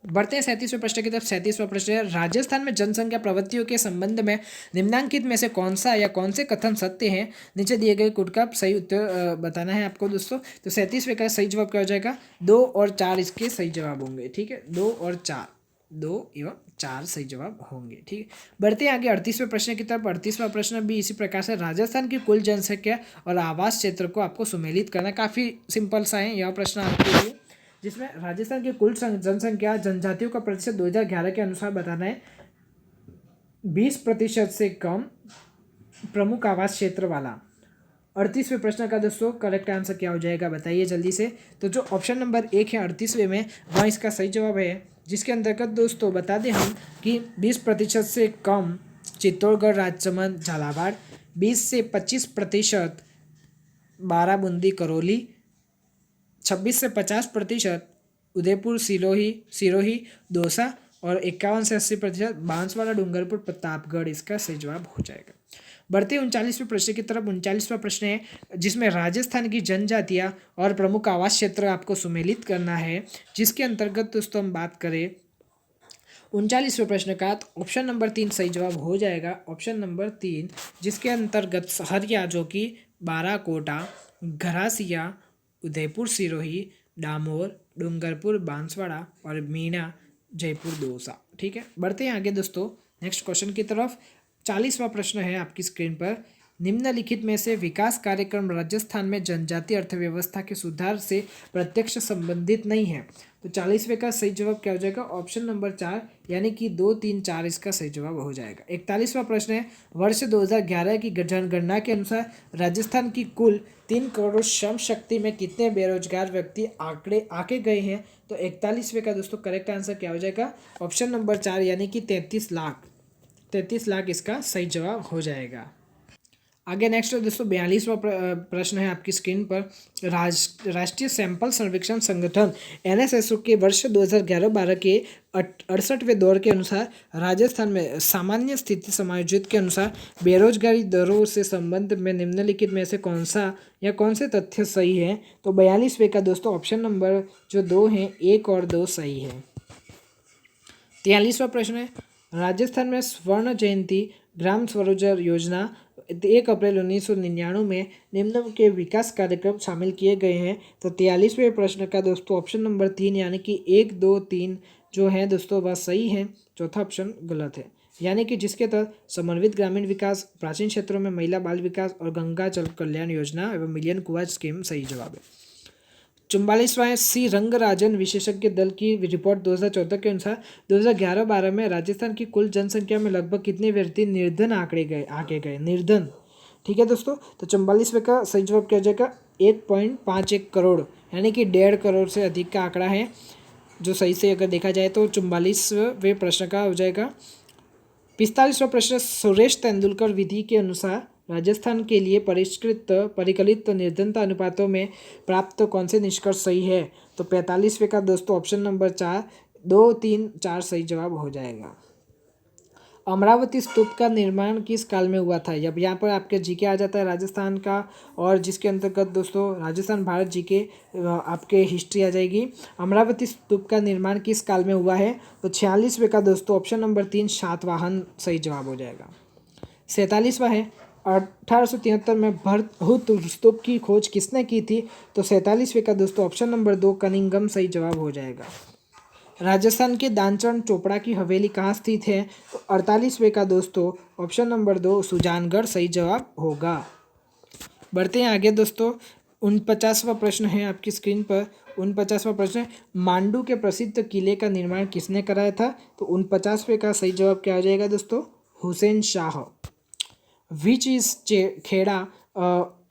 बढ़ते हैं 37वें प्रश्न की तरफ। 37वां प्रश्न है, राजस्थान में जनसंख्या प्रवृत्तियों के संबंध में निम्नांकित में से कौन सा या कौन से कथन सत्य हैं। नीचे दिए गए कोड का सही उत्तर बताना है आपको दोस्तों। तो 37वें का सही जवाब क्या हो जाएगा, 2 और 4 इसके सही जवाब होंगे, ठीक है, 2 और 4, 2 एवं 4 सही जवाब होंगे, ठीक है। बढ़ते हैं आगे 38वें प्रश्न की तरफ। 38वां प्रश्न भी इसी प्रकार से, राजस्थान की कुल जनसंख्या और आवास क्षेत्र को आपको सुमेलित करना। काफ़ी सिंपल सा है यह प्रश्न आपके लिए, जिसमें राजस्थान की कुल जनसंख्या जनजातियों का प्रतिशत 2011 के अनुसार बताना है। 20% से कम प्रमुख आवास क्षेत्र वाला। 38वें प्रश्न का दोस्तों करेक्ट आंसर क्या हो जाएगा बताइए जल्दी से। तो जो ऑप्शन नंबर 1 है 38वें में, वह इसका सही जवाब है, जिसके अंतर्गत दोस्तों बता दें हम कि 20% से कम चित्तौड़गढ़, राजसमंद, झालावाड़, 20 से 25% बाराबूंदी, करौली, 26 से 50% उदयपुर, सिरोही, दौसा और 51 से 80% बांसवाड़ा, डूंगरपुर, प्रतापगढ़ इसका सही जवाब हो जाएगा। बढ़ते 39वें प्रश्न की तरफ। 39वां प्रश्न है जिसमें राजस्थान की जनजातियां और प्रमुख आवास क्षेत्र आपको सुमेलित करना है, जिसके अंतर्गत दोस्तों हम बात करें 39वें प्रश्न का, तो ऑप्शन नंबर 3 सही जवाब हो जाएगा, ऑप्शन नंबर 3, जिसके अंतर्गत सहरिया जो कि बाराकोटा, घरासिया, उदयपुर, सिरोही, डामोर, डूंगरपुर, बांसवाड़ा और मीना, जयपुर, दौसा, ठीक है। बढ़ते हैं आगे दोस्तों नेक्स्ट क्वेश्चन की तरफ। 40वां प्रश्न है आपकी स्क्रीन पर, निम्नलिखित में से विकास कार्यक्रम राजस्थान में जनजातीय अर्थव्यवस्था के सुधार से प्रत्यक्ष संबंधित नहीं है। तो 40वें का सही जवाब क्या हो जाएगा, ऑप्शन नंबर 4 यानी कि 2, 3, 4 इसका सही जवाब हो जाएगा। 41वां प्रश्न है, वर्ष 2011 की जनगणना के अनुसार राजस्थान की कुल 3 करोड़ श्रम शक्ति में कितने बेरोजगार व्यक्ति आके गए हैं। तो 41वें का दोस्तों करेक्ट आंसर क्या हो जाएगा, ऑप्शन नंबर 4 यानी कि 33 लाख, 33 लाख इसका सही जवाब हो जाएगा। आगे नेक्स्ट दोस्तों 42वां प्रश्न है आपकी स्क्रीन पर, राष्ट्रीय सैंपल सर्वेक्षण संगठन NSSO के वर्ष 2011-12 के 68वें दौर के अनुसार राजस्थान में सामान्य स्थिति समायोजित के अनुसार बेरोजगारी दरों से संबंध में निम्नलिखित में से कौन सा या कौन से तथ्य सही है। तो 42वें का दोस्तों ऑप्शन नंबर जो 2 हैं 1 और 2 सही है। 43वां प्रश्न है, राजस्थान में स्वर्ण जयंती ग्राम स्वरोजगार योजना 1 अप्रैल 1999 में निम्न के विकास कार्यक्रम शामिल किए गए हैं। तो 43वें प्रश्न का दोस्तों ऑप्शन नंबर 3 यानी कि 1, 2, 3 जो है दोस्तों वह सही है, चौथा ऑप्शन गलत है, यानी कि जिसके तहत समन्वित ग्रामीण विकास, प्राचीन क्षेत्रों में महिला बाल विकास और गंगा जल कल्याण योजना एवं मिलियन कुआं स्कीम सही जवाब है। 44वां है सी रंगराजन विशेषज्ञ दल की रिपोर्ट 2014 के अनुसार 2011-12 में राजस्थान की कुल जनसंख्या में लगभग कितने व्यक्ति निर्धन आंके गए निर्धन। ठीक है दोस्तों, तो 44वें का सही जवाब क्या हो जाएगा 1.51 करोड़, यानी कि 1.5 करोड़ से अधिक का आंकड़ा है जो सही से अगर देखा जाए तो 44वें प्रश्न का हो जाएगा। 45वां प्रश्न सुरेश तेंदुलकर विधि के अनुसार राजस्थान के लिए परिकलित निर्धनता अनुपातों में प्राप्त कौन से निष्कर्ष सही है। तो 45वें का दोस्तों ऑप्शन नंबर 4, 2, 3, 4 सही जवाब हो जाएगा। अमरावती स्तूप का निर्माण किस काल में हुआ था। अब यहाँ पर आपके जीके आ जाता है राजस्थान का, और जिसके अंतर्गत दोस्तों राजस्थान भारत जीके आपके हिस्ट्री आ जाएगी। अमरावती स्तूप का निर्माण किस काल में हुआ है। तो 46वें का दोस्तों ऑप्शन नंबर 3 सातवाहन सही जवाब हो जाएगा। 47वां है 1873 में भरतहुत स्तूप की खोज किसने की थी। तो 47वें का दोस्तों ऑप्शन नंबर 2 कनिंगम सही जवाब हो जाएगा। राजस्थान के दानचरण चोपड़ा की हवेली कहाँ स्थित है। तो 48वें का दोस्तों ऑप्शन नंबर 2 सुजानगढ़ सही जवाब होगा। बढ़ते हैं आगे दोस्तों। 49वां प्रश्न है आपकी स्क्रीन पर। 49वां प्रश्न है मांडू के प्रसिद्ध किले का निर्माण किसने कराया था। तो 49वें का सही जवाब क्या हो जाएगा दोस्तों हुसैन शाह। विच इज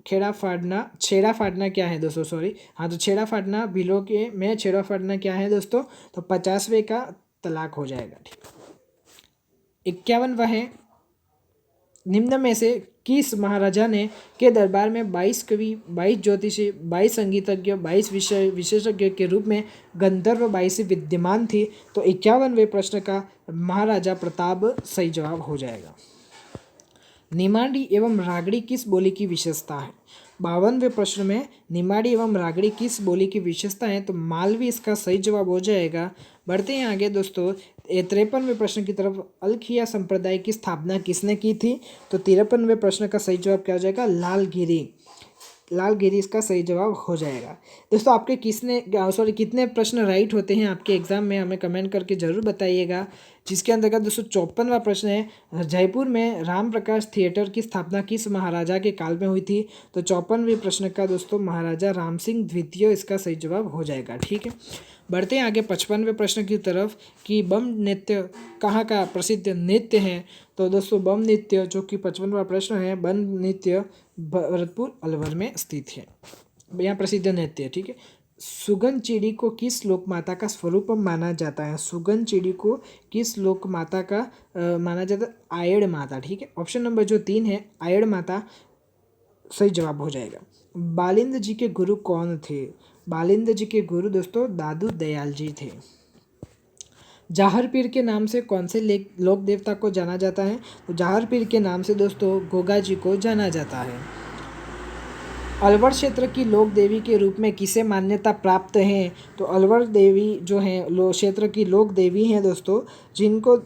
छेड़ा फाड़ना क्या है दोस्तों, सॉरी हाँ, तो छेड़ा फाड़ना बिलो के में छेड़ा फाड़ना क्या है दोस्तों। तो 50वें का तलाक हो जाएगा। ठीक, 51वां है निम्न में से किस महाराजा ने के दरबार में 22 कवि, 22 ज्योतिषी, 22 संगीतज्ञ, 22 विषय विशेषज्ञ के रूप में गंधर्व 22 विद्यमान थी। तो 51वें प्रश्न का महाराजा प्रताप सही जवाब हो जाएगा। निमाड़ी एवं रागड़ी किस बोली की विशेषता है। 52वें प्रश्न में निमाड़ी एवं रागड़ी किस बोली की विशेषता है। तो मालवी इसका सही जवाब हो जाएगा। बढ़ते हैं आगे दोस्तों 53वें प्रश्न की तरफ। अलखिया संप्रदाय की स्थापना किसने की थी। तो 53वें प्रश्न का सही जवाब क्या हो जाएगा लालगिरी इसका सही जवाब हो जाएगा। दोस्तों आपके कितने प्रश्न राइट होते हैं आपके एग्जाम में हमें कमेंट करके ज़रूर बताइएगा। जिसके अंतर्गत दोस्तों 54वां प्रश्न है जयपुर में राम प्रकाश थिएटर की स्थापना किस महाराजा के काल में हुई थी। तो 54वें प्रश्न का दोस्तों महाराजा राम सिंह द्वितीय इसका सही जवाब हो जाएगा। ठीक है, बढ़ते हैं आगे 55वें प्रश्न की तरफ कि बम नृत्य कहाँ का प्रसिद्ध नृत्य है। तो दोस्तों बम नृत्य जो कि 55वां प्रश्न है, बम नृत्य भरतपुर अलवर में स्थित है, यहाँ प्रसिद्ध नृत्य है। ठीक है, सुगन चिड़ी को किस लोक माता का स्वरूप माना जाता है। सुगन चिड़ी को किस लोक माता का माना जाता है। आयड़ माता। ठीक है, ऑप्शन नंबर जो 3 है आयड़ माता सही जवाब हो जाएगा। बालिंद जी के गुरु कौन थे। बालिंद जी के गुरु दोस्तों दादू दयाल जी थे। जाहर पीर के नाम से कौन से लोक देवता को जाना जाता है। तो जाहर पीर के नाम से दोस्तों गोगा जी को जाना जाता है। अलवर क्षेत्र की लोक देवी के रूप में किसे मान्यता प्राप्त है। तो अलवर देवी जो है क्षेत्र की लोक देवी हैं दोस्तों, जिनको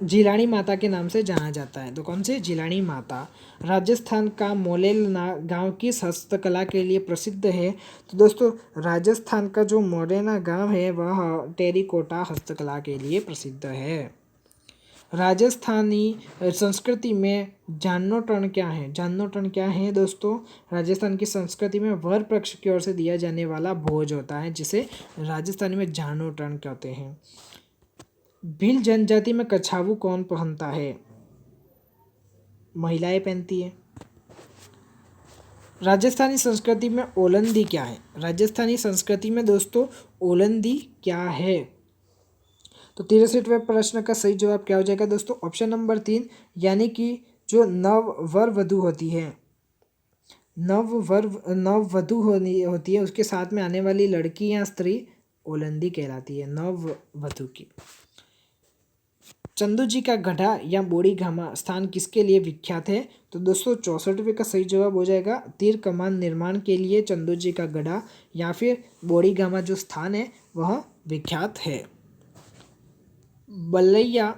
जिलानी माता के नाम से जाना जाता है। तो कौन से जिलानी माता। राजस्थान का मोलेल गांव किस हस्तकला के लिए प्रसिद्ध है। तो दोस्तों राजस्थान का जो मोरेना गांव है वह टेरिकोटा हस्तकला के लिए प्रसिद्ध है। राजस्थानी संस्कृति में जान्नोटन क्या है। जान्नोटन क्या है दोस्तों, राजस्थान की संस्कृति में वर पक्ष की ओर से दिया जाने वाला भोज होता है जिसे राजस्थानी में जान्नोटन कहते हैं। भील जनजाति में कछावू कौन पहनता है। महिलाएं पहनती है। राजस्थानी संस्कृति में ओलंदी क्या है। राजस्थानी संस्कृति में दोस्तों ओलंदी क्या है। तो 63वें प्रश्न का सही जवाब क्या हो जाएगा दोस्तों ऑप्शन नंबर 3, यानी कि जो नव वर वधु होती है, नव वधु होती है उसके साथ में आने वाली लड़की या स्त्री ओलंदी कहलाती है, नव वधु की। चंदू जी का गढ़ा या बोड़ी घामा स्थान किसके लिए विख्यात है। तो दोस्तों 64वें का सही जवाब हो जाएगा तीर कमान निर्माण के लिए चंदू जी का गढ़ा या फिर बोड़ी घामा जो स्थान है वह विख्यात है। बलैया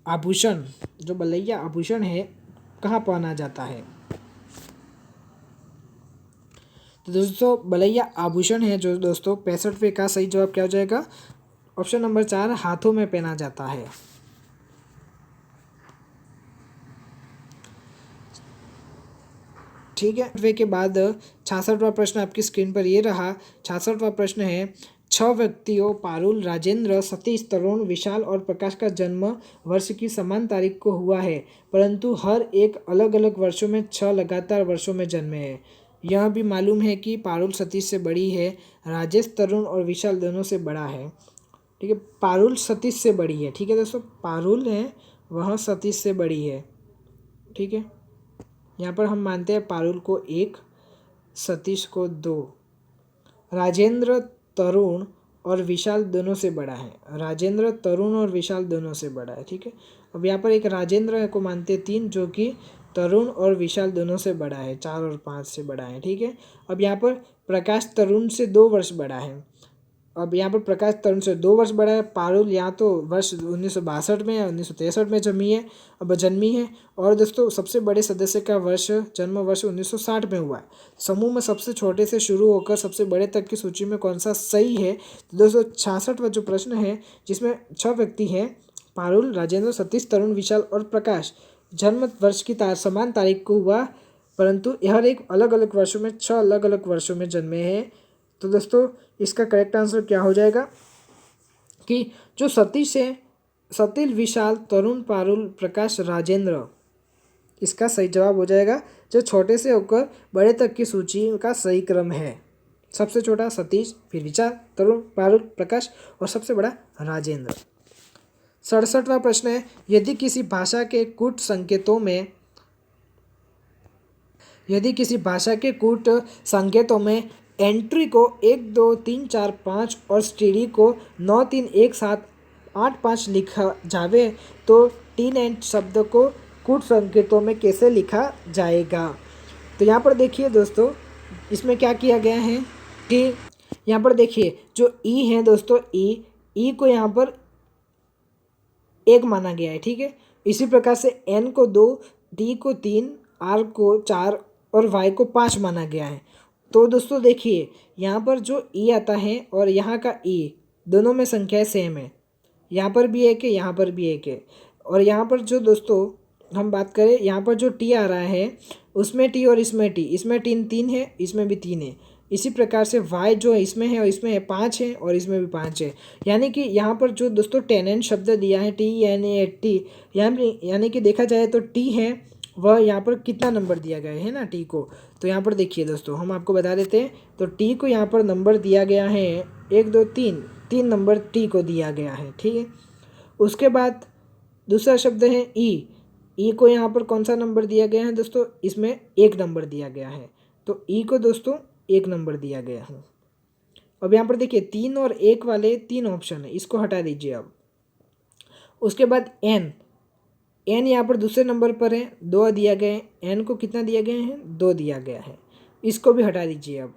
आभूषण, जो बलैया आभूषण है कहाँ पहना जाता है। तो दोस्तों बलैया आभूषण है जो दोस्तों 65वें का सही जवाब क्या हो जाएगा ऑप्शन नंबर 4 हाथों में पहना जाता है। ठीक है। 8वें के बाद 66वां प्रश्न आपकी स्क्रीन पर ये रहा। 66वां प्रश्न है, 6 व्यक्तियों पारुल, राजेंद्र, सतीश, तरुण, विशाल और प्रकाश का जन्म वर्ष की समान तारीख को हुआ है, परंतु हर एक अलग अलग वर्षों में 6 लगातार वर्षों में जन्मे हैं। यह भी मालूम है कि पारुल सतीश से बड़ी है, राजेश तरुण और विशाल दोनों से बड़ा है। ठीक है, पारुल सतीश से बड़ी है। ठीक है दोस्तों, पारुल है वह सतीश से बड़ी है। ठीक है, यहाँ पर हम मानते हैं पारुल को 1, सतीश को 2, राजेंद्र तरुण और विशाल दोनों से बड़ा है। राजेंद्र तरुण और विशाल दोनों से बड़ा है। ठीक है, अब यहाँ पर एक राजेंद्र को मानते 3, जो कि तरुण और विशाल दोनों से बड़ा है, 4 और 5 से बड़ा है। ठीक है, अब यहाँ पर प्रकाश तरुण से 2 वर्ष बड़ा है। अब यहाँ पर प्रकाश तरुण से 2 वर्ष बड़ा है। पारुल या तो वर्ष 1962 में या 1963 में जन्मी है। और दोस्तों सबसे बड़े सदस्य का जन्म वर्ष 1960 में हुआ है। समूह में सबसे छोटे से शुरू होकर सबसे बड़े तक की सूची में कौन सा सही है? तो दोस्तों 66वां जो प्रश्न है, जिसमें 6 व्यक्ति हैं, पारुल, राजेंद्र, सतीश, तरुण, विशाल और प्रकाश, जन्म वर्ष की समान तारीख को हुआ, परंतु हर एक अलग अलग वर्षों में 6 अलग अलग वर्षों में जन्मे हैं। तो दोस्तों इसका करेक्ट आंसर क्या हो जाएगा कि जो सतीश है, सतीश, विशाल, तरुण, पारुल, प्रकाश, राजेंद्र, इसका सही जवाब हो जाएगा। जो छोटे से होकर बड़े तक की सूची का सही क्रम है। सबसे छोटा सतीश, फिर विशाल, तरुण, पारुल, प्रकाश और सबसे बड़ा राजेंद्र। 67वां प्रश्न है, यदि किसी भाषा के कूट संकेतों में एंट्री को 1 2 3 4 5 और स्टेडी को 9 3 1 7 8 5 लिखा जावे, तो टीन एंड शब्द को कूट संकेतों में कैसे लिखा जाएगा? तो यहाँ पर देखिए दोस्तों, इसमें क्या किया गया है कि यहाँ पर देखिए जो ई है दोस्तों, ई को यहाँ पर 1 माना गया है। ठीक है, इसी प्रकार से एन को 2, डी को 3, आर को 4 और वाई को 5 माना गया है। तो दोस्तों देखिए यहाँ पर जो ई आता है और यहाँ का ई, दोनों में संख्याएं सेम है। यहाँ पर भी 1 है, यहाँ पर भी 1 है। और यहाँ पर जो दोस्तों हम बात करें, यहाँ पर जो टी आ रहा है, उसमें टी और इसमें टी, इसमें 3 है, इसमें भी 3 है। इसी प्रकार से वाई जो इसमें है और इसमें है 5 है और इसमें भी 5 है। यानी कि यहाँ पर जो दोस्तों टेनेंट शब्द दिया है, TNAT, यानी कि देखा जाए तो टी है वह यहाँ पर कितना नंबर दिया गया है ना टी को। तो यहाँ पर देखिए दोस्तों, हम आपको बता देते हैं। तो टी को यहाँ पर नंबर दिया गया है 1 2 3, 3 नंबर टी को दिया गया है। ठीक है, उसके बाद दूसरा शब्द है ई को यहाँ पर कौन सा नंबर दिया गया है दोस्तों? इसमें 1 नंबर दिया गया है। तो ई को दोस्तों 1 नंबर दिया गया है। अब यहाँ पर देखिए 3 और 1 वाले 3 ऑप्शन है, इसको हटा दीजिए अब। उसके बाद एन यहाँ पर दूसरे नंबर पर है, 2 दिया गया है। एन को कितना दिया गया है? 2 दिया गया है, इसको भी हटा दीजिए अब।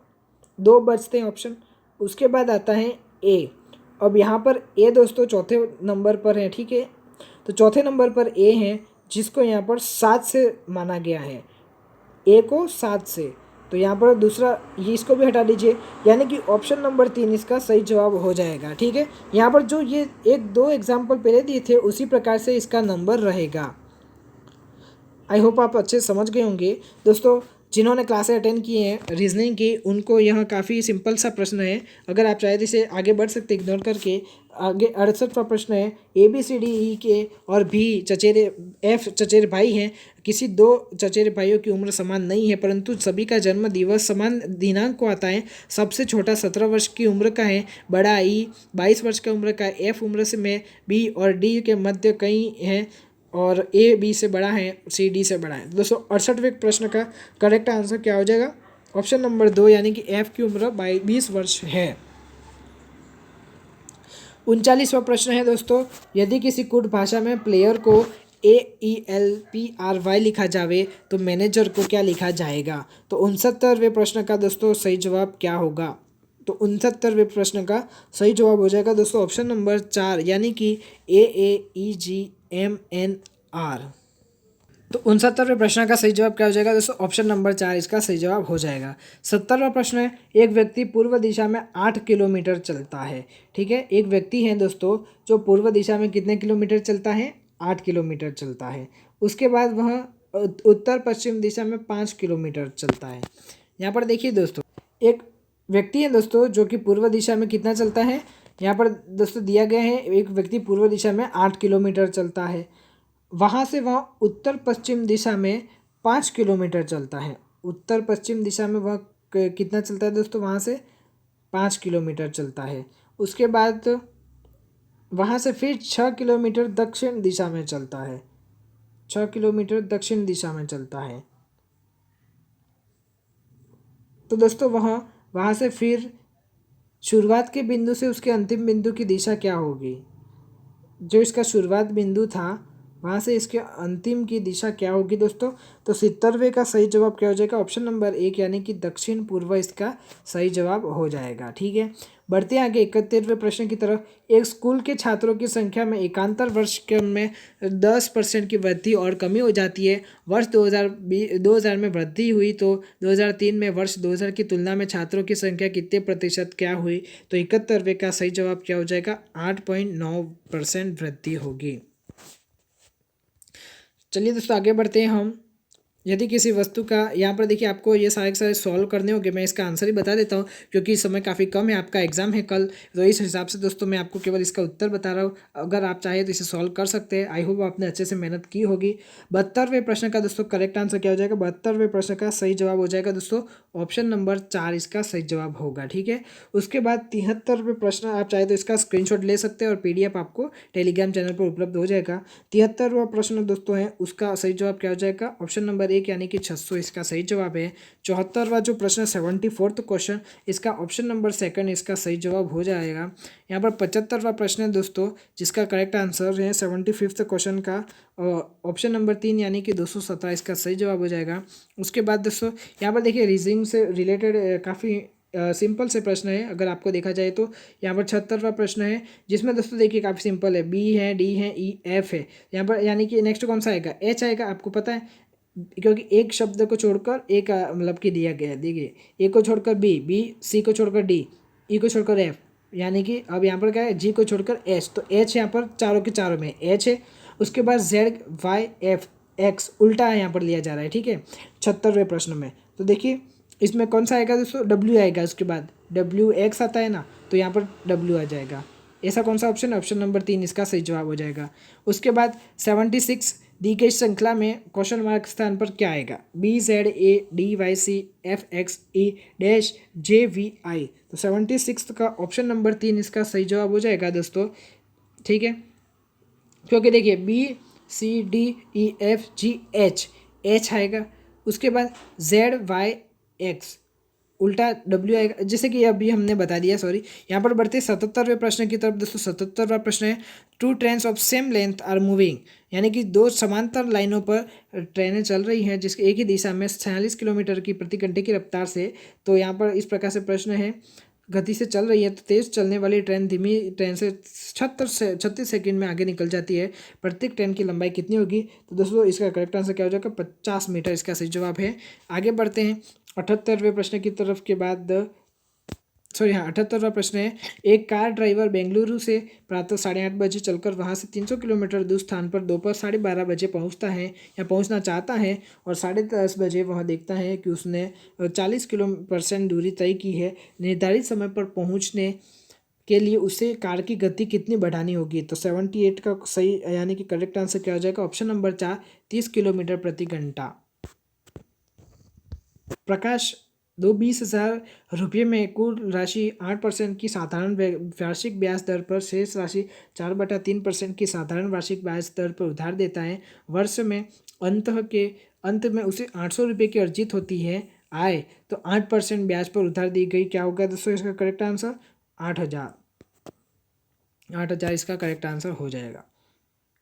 2 बचते हैं ऑप्शन। उसके बाद आता है ए। अब यहाँ पर ए दोस्तों चौथे नंबर पर है। ठीक है, तो चौथे नंबर पर ए है, जिसको यहाँ पर 7 से माना गया है, ए को 7 से। तो यहाँ पर दूसरा ये, इसको भी हटा दीजिए, यानी कि ऑप्शन नंबर 3 इसका सही जवाब हो जाएगा। ठीक है, यहाँ पर जो ये 1 2 एग्जाम्पल पहले दिए थे उसी प्रकार से इसका नंबर रहेगा। आई होप आप अच्छे समझ गए होंगे दोस्तों। जिन्होंने क्लासें अटेंड की हैं रीजनिंग की, उनको यह काफ़ी सिंपल सा प्रश्न है। अगर आप चाहे तो इसे आगे बढ़ सकते इग्नोर करके। आगे 68वां प्रश्न है, ABCDE के और भी F चचेरे भाई हैं। किसी 2 चचेरे भाइयों की उम्र समान नहीं है, परंतु सभी का जन्म दिवस समान दिनांक को आता है। सबसे छोटा 17 वर्ष की उम्र का है, बड़ा ई 22 वर्ष की उम्र का है, F उम्र से में B और D के मध्य कई है, और A B से बड़ा है, C D से बड़ा है। दोस्तों 68वें प्रश्न का करेक्ट आंसर क्या हो जाएगा? ऑप्शन नंबर 2, यानी कि F की उम्र 20 वर्ष है। 39वां प्रश्न है दोस्तों, यदि किसी कूट भाषा में प्लेयर को AELPRY लिखा जावे तो मैनेजर को क्या लिखा जाएगा? तो 69वें प्रश्न का दोस्तों सही जवाब क्या होगा? तो 69वें प्रश्न का सही जवाब हो जाएगा दोस्तों ऑप्शन नंबर 4, यानी कि AAEGMNR। तो 69वें प्रश्न का सही जवाब क्या हो जाएगा दोस्तों? ऑप्शन नंबर 4 इसका सही जवाब हो जाएगा। 70वां प्रश्न है, एक व्यक्ति पूर्व दिशा में 8 किलोमीटर चलता है। ठीक है, एक व्यक्ति है दोस्तों जो पूर्व दिशा में कितने किलोमीटर चलता है? 8 किलोमीटर चलता है। उसके बाद वह उत्तर पश्चिम दिशा में 5 किलोमीटर चलता है। यहाँ पर देखिए दोस्तों, एक व्यक्ति है दोस्तों जो कि पूर्व दिशा में कितना चलता है, यहाँ पर दोस्तों दिया गया है एक व्यक्ति पूर्व दिशा में 8 किलोमीटर चलता है, वहाँ से वह उत्तर पश्चिम दिशा में 5 किलोमीटर चलता है। उत्तर पश्चिम दिशा में वह कितना चलता है दोस्तों, वहाँ से 5 किलोमीटर चलता है। उसके बाद वहाँ से फिर 6 किलोमीटर दक्षिण दिशा में चलता है, 6 किलोमीटर दक्षिण दिशा में चलता है। तो दोस्तों वहाँ से फिर शुरुआत के बिंदु से उसके अंतिम बिंदु की दिशा क्या होगी, जो इसका शुरुआत बिंदु था वहाँ से इसके अंतिम की दिशा क्या होगी दोस्तों। तो 70वें का सही जवाब क्या हो जाएगा, ऑप्शन नंबर 1 यानी कि दक्षिण पूर्व इसका सही जवाब हो जाएगा। ठीक है, बढ़ते आगे 71वें प्रश्न की तरफ। एक स्कूल के छात्रों की संख्या में एकांतर वर्ष क्रम में 10% की वृद्धि और कमी हो जाती है। वर्ष 2000 में वृद्धि हुई तो 2003 में वर्ष 2000 की तुलना में छात्रों की संख्या कितने प्रतिशत क्या हुई। तो 71वें का सही जवाब क्या हो जाएगा, 8.9% वृद्धि होगी। चलिए दोस्तों आगे बढ़ते हैं हम। यदि किसी वस्तु का, यहाँ पर देखिए आपको ये सारे के सारे सॉल्व करने होंगे, मैं इसका आंसर ही बता देता हूँ क्योंकि समय काफ़ी कम है, आपका एग्जाम है कल, तो इस हिसाब से दोस्तों मैं आपको केवल इसका उत्तर बता रहा हूँ। अगर आप चाहें तो इसे सॉल्व कर सकते हैं। आई होप आपने अच्छे से मेहनत की होगी। 72वें प्रश्न का दोस्तों करेक्ट आंसर क्या हो जाएगा, 72वें प्रश्न का सही जवाब हो जाएगा दोस्तों ऑप्शन नंबर 4 इसका सही जवाब होगा। ठीक है, उसके बाद 73वें प्रश्न, आप चाहे तो इसका स्क्रीनशॉट ले सकते हैं और PDF आपको टेलीग्राम चैनल पर उपलब्ध हो जाएगा। 73वां प्रश्न दोस्तों है, उसका सही जवाब क्या हो जाएगा, ऑप्शन नंबर 1 यानी कि 600 इसका सही जवाब है। 74वां जो प्रश्न 74th क्वेश्चन, इसका ऑप्शन नंबर 2 इसका सही जवाब हो जाएगा। यहाँ पर 75वां प्रश्न है दोस्तों, जिसका करेक्ट आंसर है 75th क्वेश्चन का ऑप्शन नंबर 3 यानी कि 217 इसका सही जवाब हो जाएगा। उसके बाद दोस्तों यहाँ पर देखिए रीजनिंग से रिलेटेड काफ़ी सिंपल से प्रश्न है अगर आपको देखा जाए तो। यहाँ पर 76वां प्रश्न है जिसमें दोस्तों देखिए काफ़ी सिंपल है, B है, D है, E, F है। यहाँ पर यानी कि नेक्स्ट कौन सा आएगा, H आएगा, आपको पता है क्योंकि एक शब्द को छोड़कर एक मतलब कि दिया गया है। देखिए ए को छोड़कर बी, सी को छोड़कर डी, ई को छोड़कर एफ, यानी कि अब यहाँ पर क्या है, जी को छोड़कर एच, तो एच यहाँ पर चारों के चारों में एच है। उसके बाद जेड, वाई, एफ, एक्स उल्टा यहाँ पर लिया जा रहा है। ठीक है, 76वें प्रश्न में तो देखिए इसमें कौन सा आएगा दोस्तों, डब्ल्यू आएगा। उसके बाद डब्ल्यू एक्स आता है ना, तो यहाँ पर डब्ल्यू आ जाएगा। ऐसा कौन सा ऑप्शन है, ऑप्शन नंबर 3 इसका सही जवाब हो जाएगा। उसके बाद 76 दी गई श्रृंखला में क्वेश्चन मार्क स्थान पर क्या आएगा, BZADYCFXE-JVI। तो 76 का ऑप्शन नंबर 3 इसका सही जवाब हो जाएगा दोस्तों। ठीक है, क्योंकि देखिए BCDEFGH, एच आएगा। उसके बाद ZYX उल्टा डब्ल्यू आएगा, जैसे कि अभी हमने बता दिया। सॉरी, यहाँ पर बढ़ते 77वें प्रश्न की तरफ दोस्तों। 77वां प्रश्न है, 2 trains of same length are moving, यानी कि 2 समांतर लाइनों पर ट्रेनें चल रही हैं जिसके एक ही दिशा में 46 किलोमीटर की प्रति घंटे की रफ्तार से। तो यहाँ पर इस प्रकार से प्रश्न है, गति से चल रही है तो तेज़ चलने वाली ट्रेन धीमी ट्रेन से 36 सेकंड में आगे निकल जाती है। प्रत्येक ट्रेन की लंबाई कितनी होगी। तो दोस्तों इसका करेक्ट आंसर क्या हो जाएगा, 50 मीटर इसका सही जवाब है। आगे बढ़ते हैं 78वें प्रश्न की तरफ के बाद। सॉरी हाँ, 78वां प्रश्न है, एक कार ड्राइवर बेंगलुरु से प्रातः 8:30 बजे चलकर वहाँ से 300 किलोमीटर दूर स्थान पर दोपहर 12:30 बजे पहुँचता है या पहुँचना चाहता है और 10:30 बजे वह देखता है कि उसने 40% दूरी तय की है। निर्धारित समय पर पहुँचने के लिए उसे कार की गति कितनी बढ़ानी होगी। तो 78 का सही यानी कि करेक्ट आंसर क्या हो जाएगा, ऑप्शन नंबर 4 30 किलोमीटर प्रति घंटा। प्रकाश 20,000 रुपये में कुल राशि 8% की साधारण वार्षिक ब्याज दर पर शेष राशि 4/3% की साधारण वार्षिक ब्याज दर पर उधार देता है। वर्ष में अंत में उसे 800 रुपये की अर्जित होती है आय, तो 8% ब्याज पर उधार दी गई क्या होगा दोस्तों, इसका करेक्ट आंसर 8,000 इसका करेक्ट आंसर हो जाएगा।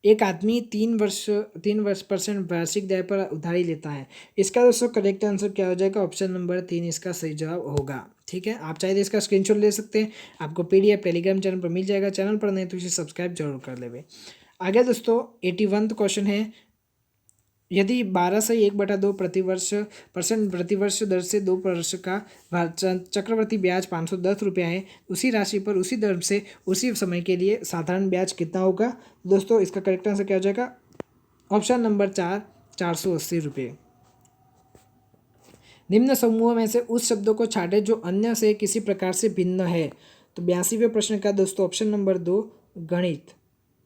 एक आदमी 3% वार्षिक दर पर उधारी लेता है, इसका दोस्तों करेक्ट आंसर क्या हो जाएगा, ऑप्शन नंबर 3 इसका सही जवाब होगा। ठीक है, आप चाहे तो इसका स्क्रीनशॉट ले सकते हैं, आपको PDF टेलीग्राम चैनल पर मिल जाएगा। चैनल पर नहीं तो इसे सब्सक्राइब जरूर कर लेवे। आगे दोस्तों 81वां क्वेश्चन है, यदि 12 से 1/2 प्रतिवर्ष दर से 2 वर्ष का चक्रवृद्धि ब्याज 510 रुपया है, उसी राशि पर उसी दर से उसी समय के लिए साधारण ब्याज कितना होगा। दोस्तों इसका करेक्ट आंसर क्या हो जाएगा, ऑप्शन नंबर 4 ₹480। निम्न समूह में से उस शब्दों को छाटे जो अन्य से किसी प्रकार से भिन्न है। तो 82वें प्रश्न का दोस्तों ऑप्शन नंबर 2 गणित।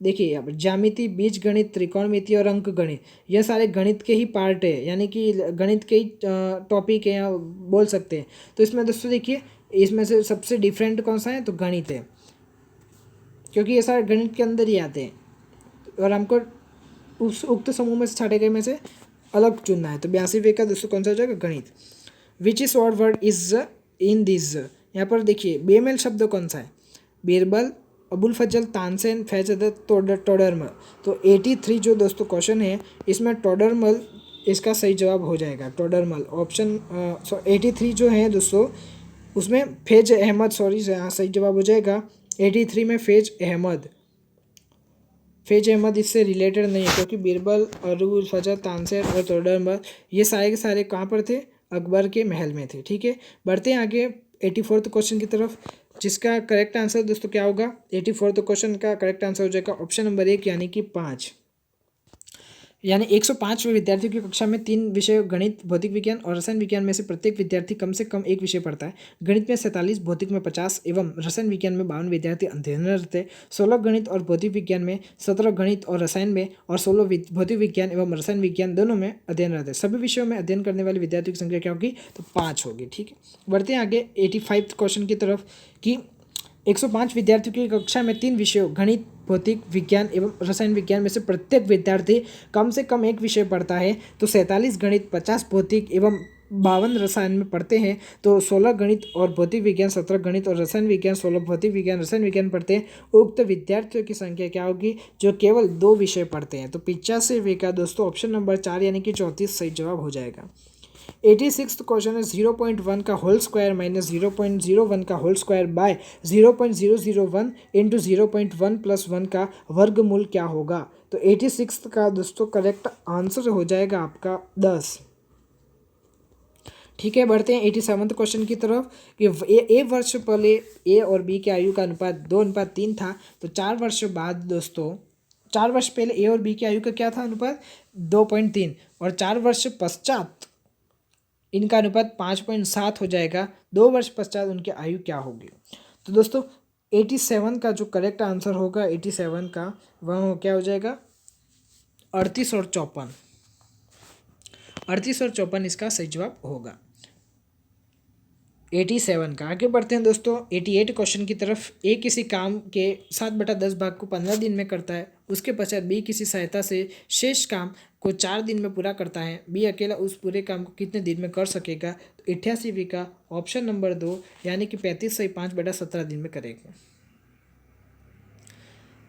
देखिए यहाँ पर ज्यामिति, बीज गणित, त्रिकोणमिति और अंक गणित, यह सारे गणित के ही पार्ट है, यानी कि गणित के ही टॉपिक है या बोल सकते हैं। तो इसमें दोस्तों देखिए, इसमें से सबसे डिफरेंट कौन सा है, तो गणित है, क्योंकि ये सारे गणित के अंदर ही आते हैं और हमको उस उक्त समूह में से छाटे गए में से अलग चुनना है। तो 82वें का दोस्तों कौन सा हो जाएगा, गणित। Which is odd word is in this, यहाँ पर देखिए बेमेल शब्द कौन सा है, बीरबल, अबुल फजल, तानसेन, फैजद, टोडरमल। तो 83 जो दोस्तों क्वेश्चन है, इसमें टोडरमल इसका सही जवाब हो जाएगा। टोडरमल ऑप्शन 83 जो है दोस्तों, उसमें फैज अहमद, सॉरी यहाँ सही जवाब हो जाएगा 83 में फैज अहमद। फैज अहमद इससे रिलेटेड नहीं है, क्योंकि बीरबल, अबुल फजल, तानसेन और टोडरमल ये सारे के सारे कहाँ पर थे, अकबर के महल में थे। ठीक है, बढ़ते हैं आगे 84th क्वेश्चन की तरफ, जिसका करेक्ट आंसर दोस्तों क्या होगा। 84th क्वेश्चन का करेक्ट आंसर हो जाएगा ऑप्शन नंबर 1 यानी कि 5। यानी 105वें विद्यार्थियों की कक्षा में 3 विषय गणित, भौतिक विज्ञान और रसायन विज्ञान में से प्रत्येक विद्यार्थी कम से कम एक विषय पढ़ता है। गणित में 47, भौतिक में 50 एवं रसायन विज्ञान में 52 विद्यार्थी अध्ययनरत थे। 16 गणित और भौतिक विज्ञान में, 17 गणित और रसायन में और 16 भौतिक विज्ञान एवं रसायन विज्ञान दोनों में अध्ययनरत है। सभी विषयों में अध्ययन करने वाले विद्यार्थियों की संख्या क्या होगी, तो 5 होगी। ठीक है, बढ़ते हैं आगे 85 क्वेश्चन की तरफ कि 105 विद्यार्थियों की कक्षा में 3 विषयों गणित, भौतिक विज्ञान एवं रसायन विज्ञान में से प्रत्येक विद्यार्थी कम से कम एक विषय पढ़ता है। तो 47 गणित, 50 भौतिक एवं 52 रसायन में पढ़ते हैं। तो 16 गणित और भौतिक विज्ञान, 17 गणित और रसायन विज्ञान, 16 भौतिक विज्ञान, रसायन विज्ञान पढ़ते हैं। उक्त विद्यार्थियों की संख्या क्या होगी, जो केवल 2 विषय पढ़ते हैं। तो 85वें का दोस्तों ऑप्शन नंबर 4 यानी कि 34 सही जवाब हो जाएगा। 86th क्वेश्चन है 0.1 का होल स्क्वायर माइनस 0.01 का whole square by 0.001 into 0.1 plus 1 का वर्गमूल क्या होगा। तो 86 का दोस्तों करेक्ट आंसर हो जाएगा आपका 10। ठीक है, बढ़ते हैं 87th क्वेश्चन की तरफ कि ए वर्ष पहले ए और बी के आयु का अनुपात 2:3 था। तो 4 वर्ष बाद दोस्तों, 4 वर्ष पहले ए और बी की आयु का क्या था अनुपात, 2.3, और 4 वर्ष पश्चात इनका अनुपात 5.7 हो जाएगा। 2 वर्ष पश्चात उनकी आयु क्या होगी। तो दोस्तों 87 का जो करेक्ट आंसर होगा 87 का, वह क्या हो जाएगा 38 और 54। 38 और 54 इसका सही जवाब होगा 87 का। आगे बढ़ते हैं दोस्तों 88 क्वेश्चन की तरफ। ए किसी काम के 7/10 भाग को 15 दिन में करता है। उसके पश्चात बी किसी सहायता से शेष काम को 4 दिन में पूरा करता है। बी अकेला उस पूरे काम को कितने दिन में कर सकेगा। तो 88 का ऑप्शन नंबर 2 यानी कि 35 सही 5/17 दिन में करेगा।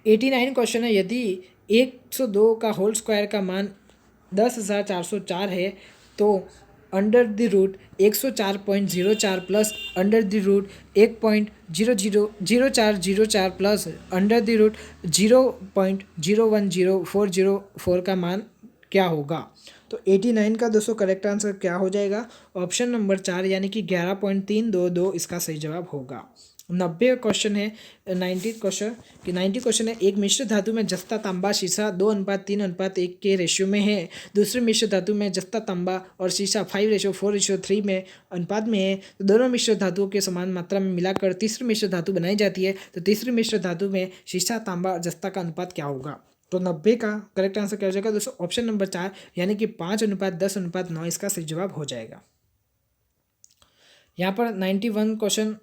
89 क्वेश्चन है, यदि 102 का होल स्क्वायर का मान 10,404 है तो under the root 104.04 plus under the root 1.000404 plus under the root 0.010404 का मान क्या होगा। तो 89 का दोस्तों करेक्ट आंसर क्या हो जाएगा, ऑप्शन नंबर 4 यानी कि 11.322 इसका सही जवाब होगा। 90 क्वेश्चन है 90 क्वेश्चन कि 90 क्वेश्चन है, एक मिश्र धातु में जस्ता, तांबा, शीशा 2:3:1 के रेशियो में है। दूसरे मिश्र धातु में जस्ता, तांबा और शीशा 5:4:3 में अनुपात में है। तो दोनों मिश्र धातुओं के समान मात्रा में मिलाकर तीसरी मिश्र धातु बनाई जाती है। तो तीसरी मिश्र धातु में शीशा, तांबा और जस्ता का अनुपात क्या होगा। तो 90 का करेक्ट आंसर क्या हो जाएगा दोस्तों, ऑप्शन नंबर 4 यानी कि 5:10:9 इसका सही जवाब हो जाएगा। यहाँ पर 91 क्वेश्चन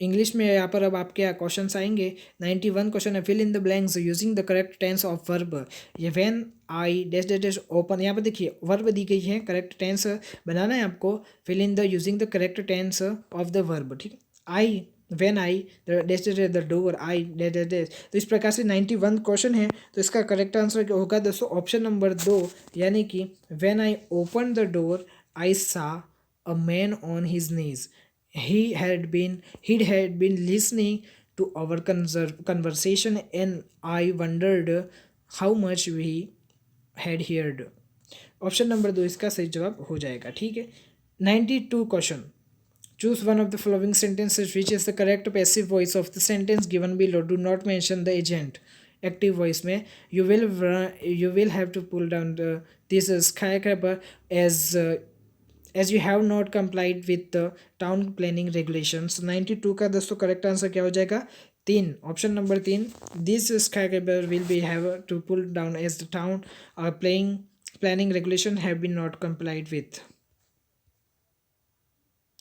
इंग्लिश में, यहाँ पर अब आपके क्वेश्चंस आएंगे। 91 क्वेश्चन है, fill in the blanks using the correct tense of verb. ये when I dash dash dash open, यहाँ पर देखिए वर्ब दी गई है, करेक्ट टेंस बनाना है आपको। Fill in the using the correct tense of the verb. ठीक है, I, when I, dash dash the door, I dash dash dash. तो इस प्रकार से 91 क्वेश्चन है। तो इसका करेक्ट आंसर होगा दोस्तों ऑप्शन नंबर 2 यानी कि when I open the door I saw a man on his knees, he had been listening to our conversation and I wondered how much we had heard। Option number 2 इसका सही जवाब हो जाएगा। ठीक है, 92 question, choose one of the following sentences which is the correct passive voice of the sentence given below, do not mention the agent। Active voice में, you will have to pull down this skyscraper as you have not complied with the town planning regulations। 92 का दोस्तों correct answer क्या हो जाएगा? 3, option number 3, this skyscraper will be have to pull down as the town planning regulation have been not complied with।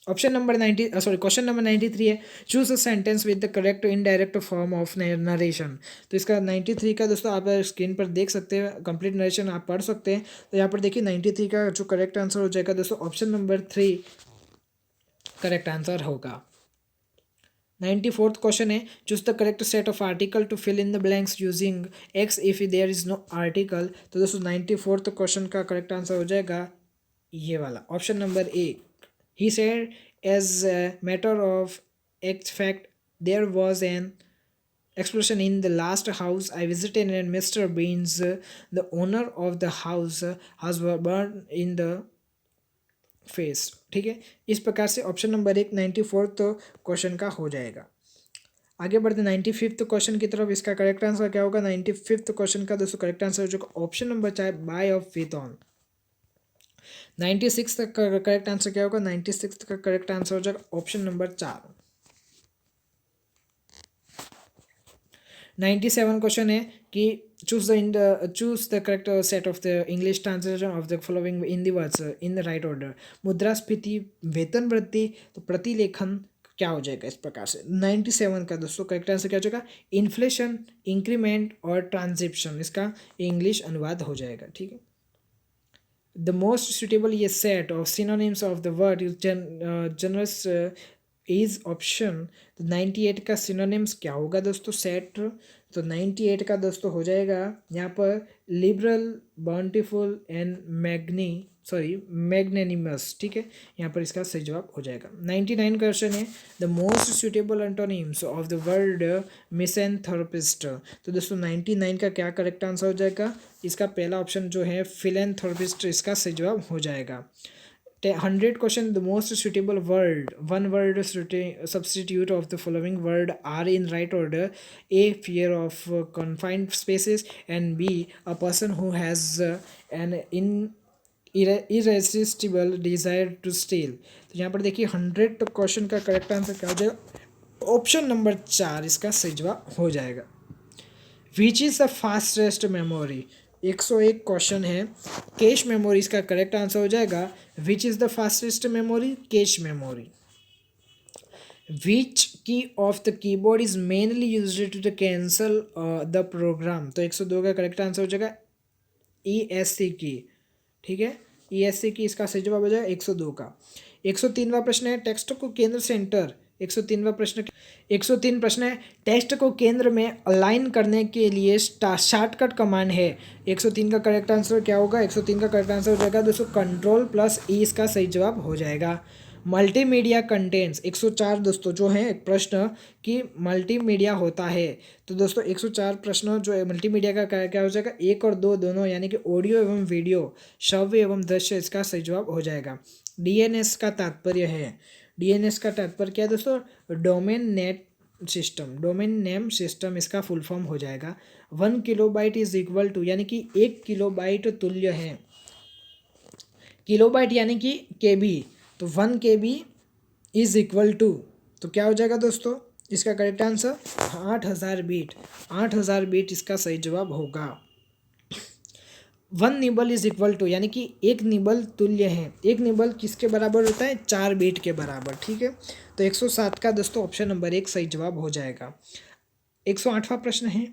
Option number question number 93 है, choose a sentence with the correct indirect form of narration. तो इसका 93 का दोस्तों आप screen पर देख सकते हैं, कंप्लीट नरेशन आप पढ़ सकते हैं। तो यहाँ पर देखिए 93 का जो करेक्ट आंसर हो जाएगा दोस्तों ऑप्शन नंबर 3 करेक्ट आंसर होगा। 94th क्वेश्चन है, choose the correct set of article to fill in the blanks using X if there is no article. तो दोस्तों 94th क्वेश्चन का करेक्ट आंसर हो जाएगा ये वाला, option number A. He said, as a matter of fact, there was an explosion in the last house I visited, and Mr. Beans, the owner of the house, has burned in the face। ठीक है, इस प्रकार से option number 1 94th question का हो जाएगा। आगे बढ़ते 95th क्वेश्चन की तरफ। इसका करेक्ट आंसर क्या होगा? 95th क्वेश्चन का दोस्तों करेक्ट आंसर जो option number 4 by of with on. 96 का करेक्ट आंसर क्या होगा? 96 का करेक्ट आंसर हो जाएगा ऑप्शन नंबर 4। 97 क्वेश्चन है कि choose the correct set of the English translation of the following in the words in the right order. मुद्रास्फीति, वेतन वृद्धि, तो प्रतिलेखन क्या हो जाएगा इस प्रकार से। 97 का दोस्तों करेक्ट आंसर क्या हो जाएगा? इन्फ्लेशन, इंक्रीमेंट और ट्रांजिशन, इसका इंग्लिश अनुवाद हो जाएगा। ठीक है, the most suitable ये set of synonyms of the word is generous is option। तो 98 का synonyms क्या होगा दोस्तों? सेट, तो 98 का दोस्तों हो जाएगा यहाँ पर लिबरल, बाउंटीफुल एंड मैग्नेनिमस। ठीक है, यहाँ पर इसका सही जवाब हो जाएगा। 99 क्वेश्चन है, the most suitable antonyms of the word misanthropist. तो दोस्तों 99 का क्या करेक्ट आंसर हो जाएगा? इसका पहला ऑप्शन जो है फिलेंथ्रोपिस्ट, इसका सही जवाब हो जाएगा। 100 question, the most suitable word, one word substitute of the following word are in right order. A, fear of confined spaces, and B, a person who has an irresistible desire to steal. तो यहाँ पर देखिए 100 question का correct answer क्या हो जाएगा? Option number 4 इसका सही जवाब हो जाएगा। Which is the fastest memory. 101 question है, कैश मेमोरी इसका करेक्ट आंसर हो जाएगा। Which is the fastest memory? Cache memory. Which key of the keyboard is mainly used to cancel the program. तो 102 का करेक्ट आंसर हो जाएगा ESC की। ठीक है, ESC की इसका सही जवाब हो जाएगा 102 का। 103वां प्रश्न है, टेक्स्ट को केंद्र सेंटर। 103वां प्रश्न 103 प्रश्न है, टेक्स्ट को केंद्र में अलाइन करने के लिए शॉर्टकट कमांड है। 103 का करेक्ट आंसर क्या होगा? 103 का करेक्ट आंसर हो जाएगा दोस्तों Ctrl+E, इसका सही जवाब हो जाएगा। मल्टीमीडिया कंटेंट्स 104 दोस्तों जो है एक प्रश्न कि मल्टीमीडिया होता है। तो दोस्तों 104 प्रश्न जो है मल्टीमीडिया का क्या हो जाएगा? 1 और 2 दोनों, यानी कि ऑडियो एवं वीडियो, श्रव्य एवं दृश्य, इसका सही जवाब हो जाएगा। DNS का तात्पर्य है, DNS का तात्पर्य क्या है दोस्तों? डोमेन नेम सिस्टम, इसका फुल फॉर्म हो जाएगा। 1 किलोबाइट इज इक्वल टू, यानी कि 1 किलोबाइट तुल्य है, किलोबाइट यानी कि KB, तो 1 KB इज इक्वल टू, तो क्या हो जाएगा दोस्तों इसका करेक्ट आंसर? 8000 बीट। 8000 बीट इसका सही जवाब होगा। 1 निबल इज इक्वल टू, यानी कि 1 निबल तुल्य है। 1 निबल किसके बराबर होता है? 4 बीट के बराबर। ठीक है, तो 107 का दोस्तों ऑप्शन नंबर 1 सही जवाब हो जाएगा। 108वां प्रश्न है,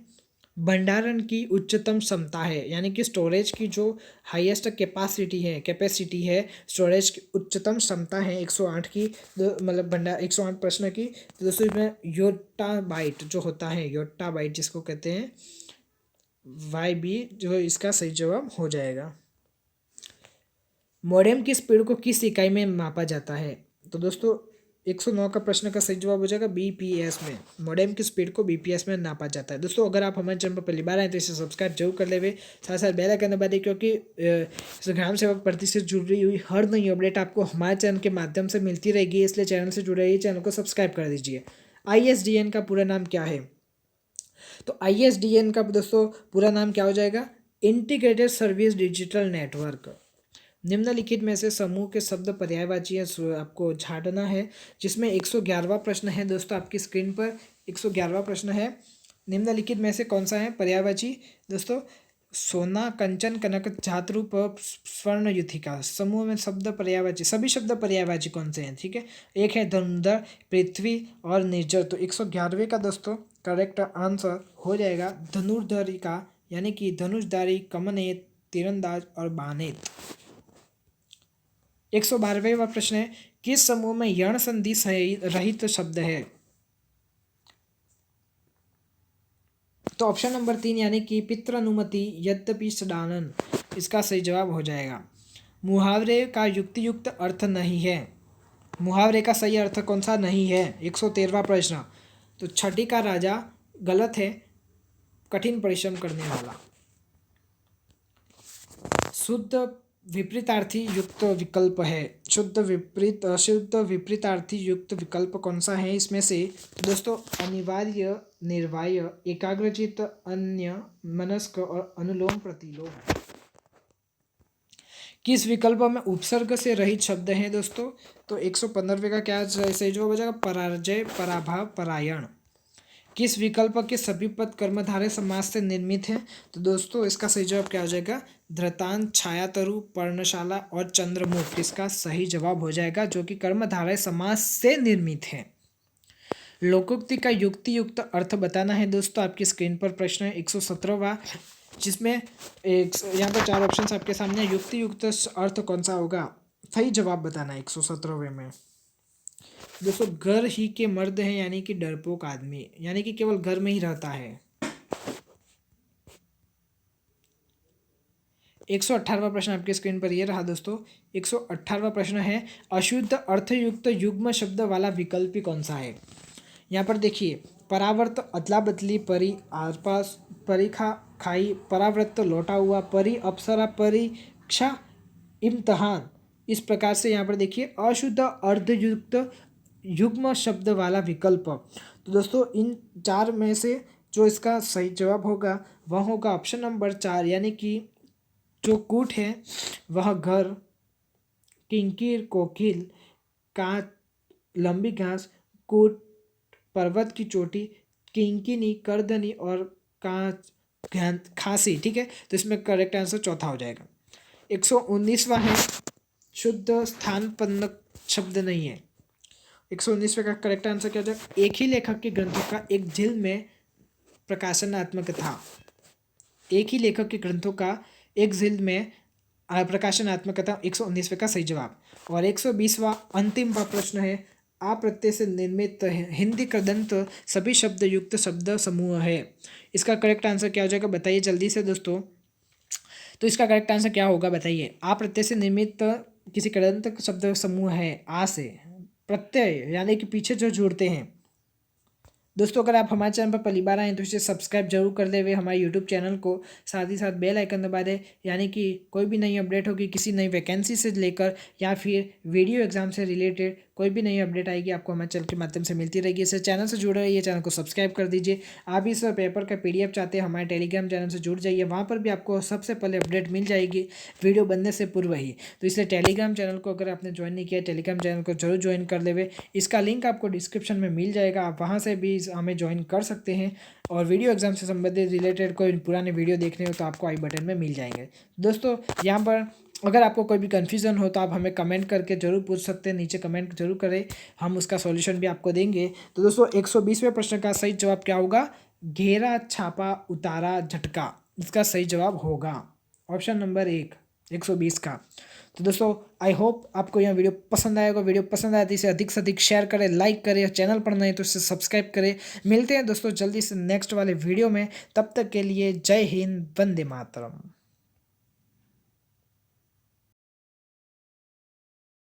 भंडारण की उच्चतम क्षमता है, यानी कि स्टोरेज की जो हाईएस्ट कैपेसिटी है, स्टोरेज की उच्चतम क्षमता है 108 की, मतलब 108 प्रश्न की। तो दोस्तों इसमें योट्टाबाइट जो होता है, योट्टाबाइट जिसको कहते हैं YB, जो इसका सही जवाब हो जाएगा। मॉडेम की स्पीड को किस इकाई में मापा जाता है? तो दोस्तों 109 का प्रश्न का सही जवाब हो जाएगा BPS में। मॉडेम की स्पीड को BPS में नापा जाता है। दोस्तों अगर आप हमारे चैनल पर पहली बार आए तो इसे सब्सक्राइब जरूर कर लेवे, साथ साथ बेल आइकन दबा दें, क्योंकि ग्राम सेवक भर्ती से जुड़ी हुई हर नई अपडेट आपको हमारे चैनल के माध्यम से मिलती रहेगी, इसलिए चैनल से जुड़े रहिए, चैनल को सब्सक्राइब कर दीजिए। ISDN का पूरा नाम क्या है? तो ISDN का दोस्तों पूरा नाम क्या हो जाएगा? Integrated service digital network. निम्नलिखित में से समूह के शब्द पर्यायवाची आपको छांटना है, जिसमें 111वां प्रश्न है दोस्तों आपकी स्क्रीन पर। 111वां प्रश्न है, निम्नलिखित में से कौन सा है पर्यायवाची दोस्तों? सोना, कंचन, कनक, धातुरूप, स्वर्ण, युथिका। समूह में शब्द पर्यायवाची, सभी शब्द पर्यायवाची कौन से हैं? ठीक है, एक है धनुर्धर, पृथ्वी और निर्जर। तो 111वें का दोस्तों करेक्ट आंसर हो जाएगा धनुर्धरी का, यानी कि धनुषधारी, कमनेत, तीरंदाज और बानेत। 112वां प्रश्न है, किस समूह में यण संधि रहित शब्द है? तो ऑप्शन नंबर 3 यानी कि पितृनुमति, यद्यपि, सडानन इसका सही जवाब हो जाएगा। मुहावरे का युक्तियुक्त अर्थ नहीं है। मुहावरे का सही अर्थ कौन सा नहीं है? 113वां प्रश्न। तो छठी का राजा गलत है, कठिन परिश्रम करने वाला। शुद्ध विपरीतार्थी युक्त विकल्प है। शुद्ध विपरीतार्थी युक्त विकल्प कौन सा है इसमें से? दोस्तों अनिवार्य, निर्वाय, एकाग्रचित, अन्य मनस्क और अनुलोम प्रतिलोम। किस विकल्प में उपसर्ग से रहित शब्द हैं दोस्तों? तो 115वें का क्या सही जवाब हो जाएगा? पराजय, पराभव, परायण। किस विकल्प के सभी पद कर्मधारय समास से निर्मित हैं? तो दोस्तों इसका सही जवाब क्या हो जाएगा? धृतांत, छायातरु, पर्णशाला और चंद्रमुख इसका सही जवाब हो जाएगा, जो कि कर्मधारय समास से निर्मित है। लोकोक्ति का युक्ति युक्त अर्थ बताना है दोस्तों। आपकी स्क्रीन पर प्रश्न है 117वां, जिसमें यहाँ पर 4 ऑप्शन आपके सामने। युक्ति युक्त अर्थ कौन सा होगा? सही जवाब बताना है 117वें में। दोस्तों घर ही के मर्द हैं, यानी कि डरपोक आदमी, यानी कि केवल घर में ही रहता है। 118वां प्रश्न आपके स्क्रीन पर ये रहा दोस्तों। 118वां प्रश्न है, अशुद्ध अर्थयुक्त युग्म शब्द वाला विकल्प कौन सा है? यहाँ पर देखिए, परावर्त, अदला बदली, परी, आसपास, परीक्षा, खाई, परावृत्त, लौटा हुआ, परी, अप्सरा, परीक्षा, इम्तहान। इस प्रकार से यहाँ पर देखिए अशुद्ध अर्धयुक्त युग्म शब्द वाला विकल्प। तो दोस्तों इन 4 में से जो इसका सही जवाब होगा वह होगा ऑप्शन नंबर 4, यानी कि जो कूट है वह घर, किंकिर, कोकिल, कांच, लंबी घास, कूट, पर्वत की चोटी, किंकिनी, करदनी और कांच, खांसी। ठीक है, तो इसमें करेक्ट आंसर चौथा हो जाएगा। 119वां है, शुद्ध स्थानपन्न शब्द नहीं है। 119वें का करेक्ट आंसर क्या हो जाएगा? एक ही लेखक के ग्रंथों का एक झिल में प्रकाशनात्मक था। एक ही लेखक के ग्रंथों का एक झिल में प्रकाशनात्मक था, 119वें का सही जवाब। और 120वां अंतिम प्रश्न है, आ प्रत्यय से निर्मित हिंदी कृदंत सभी शब्द युक्त शब्द समूह है। इसका करेक्ट आंसर क्या हो जाएगा बताइए जल्दी से दोस्तों। तो इसका करेक्ट आंसर क्या होगा बताइए? आ प्रत्यय से निर्मित किसी कृदंत शब्द समूह है। आ से प्रत्यय यानी कि पीछे जो जुड़ते हैं। दोस्तों अगर आप हमारे चैनल पर पहली बार आए तो इसे सब्सक्राइब जरूर कर दें हमारे यूट्यूब चैनल को, साथ ही साथ बेल आइकन दबा दें, यानी कि कोई भी नई अपडेट होगी किसी नई वैकेंसी से लेकर या फिर वीडियो एग्जाम से रिलेटेड कोई भी नई अपडेट आएगी आपको हमारे चैनल के माध्यम से मिलती रहेगी। इससे चैनल से जुड़े रहिए, चैनल को सब्सक्राइब कर दीजिए। आप इस पेपर का PDF चाहते हैं हमारे टेलीग्राम चैनल से जुड़ जाइए, वहाँ पर भी आपको सबसे पहले अपडेट मिल जाएगी वीडियो बनने से पूर्व ही। तो इसलिए टेलीग्राम चैनल को अगर आपने ज्वाइन नहीं किया टेलीग्राम चैनल को जरूर ज्वाइन कर लेवे। इसका लिंक आपको डिस्क्रिप्शन में मिल जाएगा, आप वहाँ से भी हमें ज्वाइन कर सकते हैं। और वीडियो एग्जाम से संबंधित रिलेटेड कोई पुराने वीडियो देखने हो तो आपको आई बटन में मिल जाएंगे। दोस्तों यहाँ पर अगर आपको कोई भी कन्फ्यूज़न हो तो आप हमें कमेंट करके ज़रूर पूछ सकते हैं, नीचे कमेंट जरूर करें, हम उसका सॉल्यूशन भी आपको देंगे। तो दोस्तों 120वें प्रश्न का सही जवाब क्या होगा? घेरा, छापा, उतारा, झटका। इसका सही जवाब होगा ऑप्शन नंबर 1 120 का। तो दोस्तों आई होप आपको यह वीडियो पसंद आएगा। वीडियो पसंद आए तो इसे अधिक से अधिक शेयर करें, लाइक करें, और चैनल पर नए तो इसे सब्सक्राइब करें। मिलते हैं दोस्तों जल्दी से नेक्स्ट वाले वीडियो में, तब तक के लिए जय हिंद, वंदे मातरम।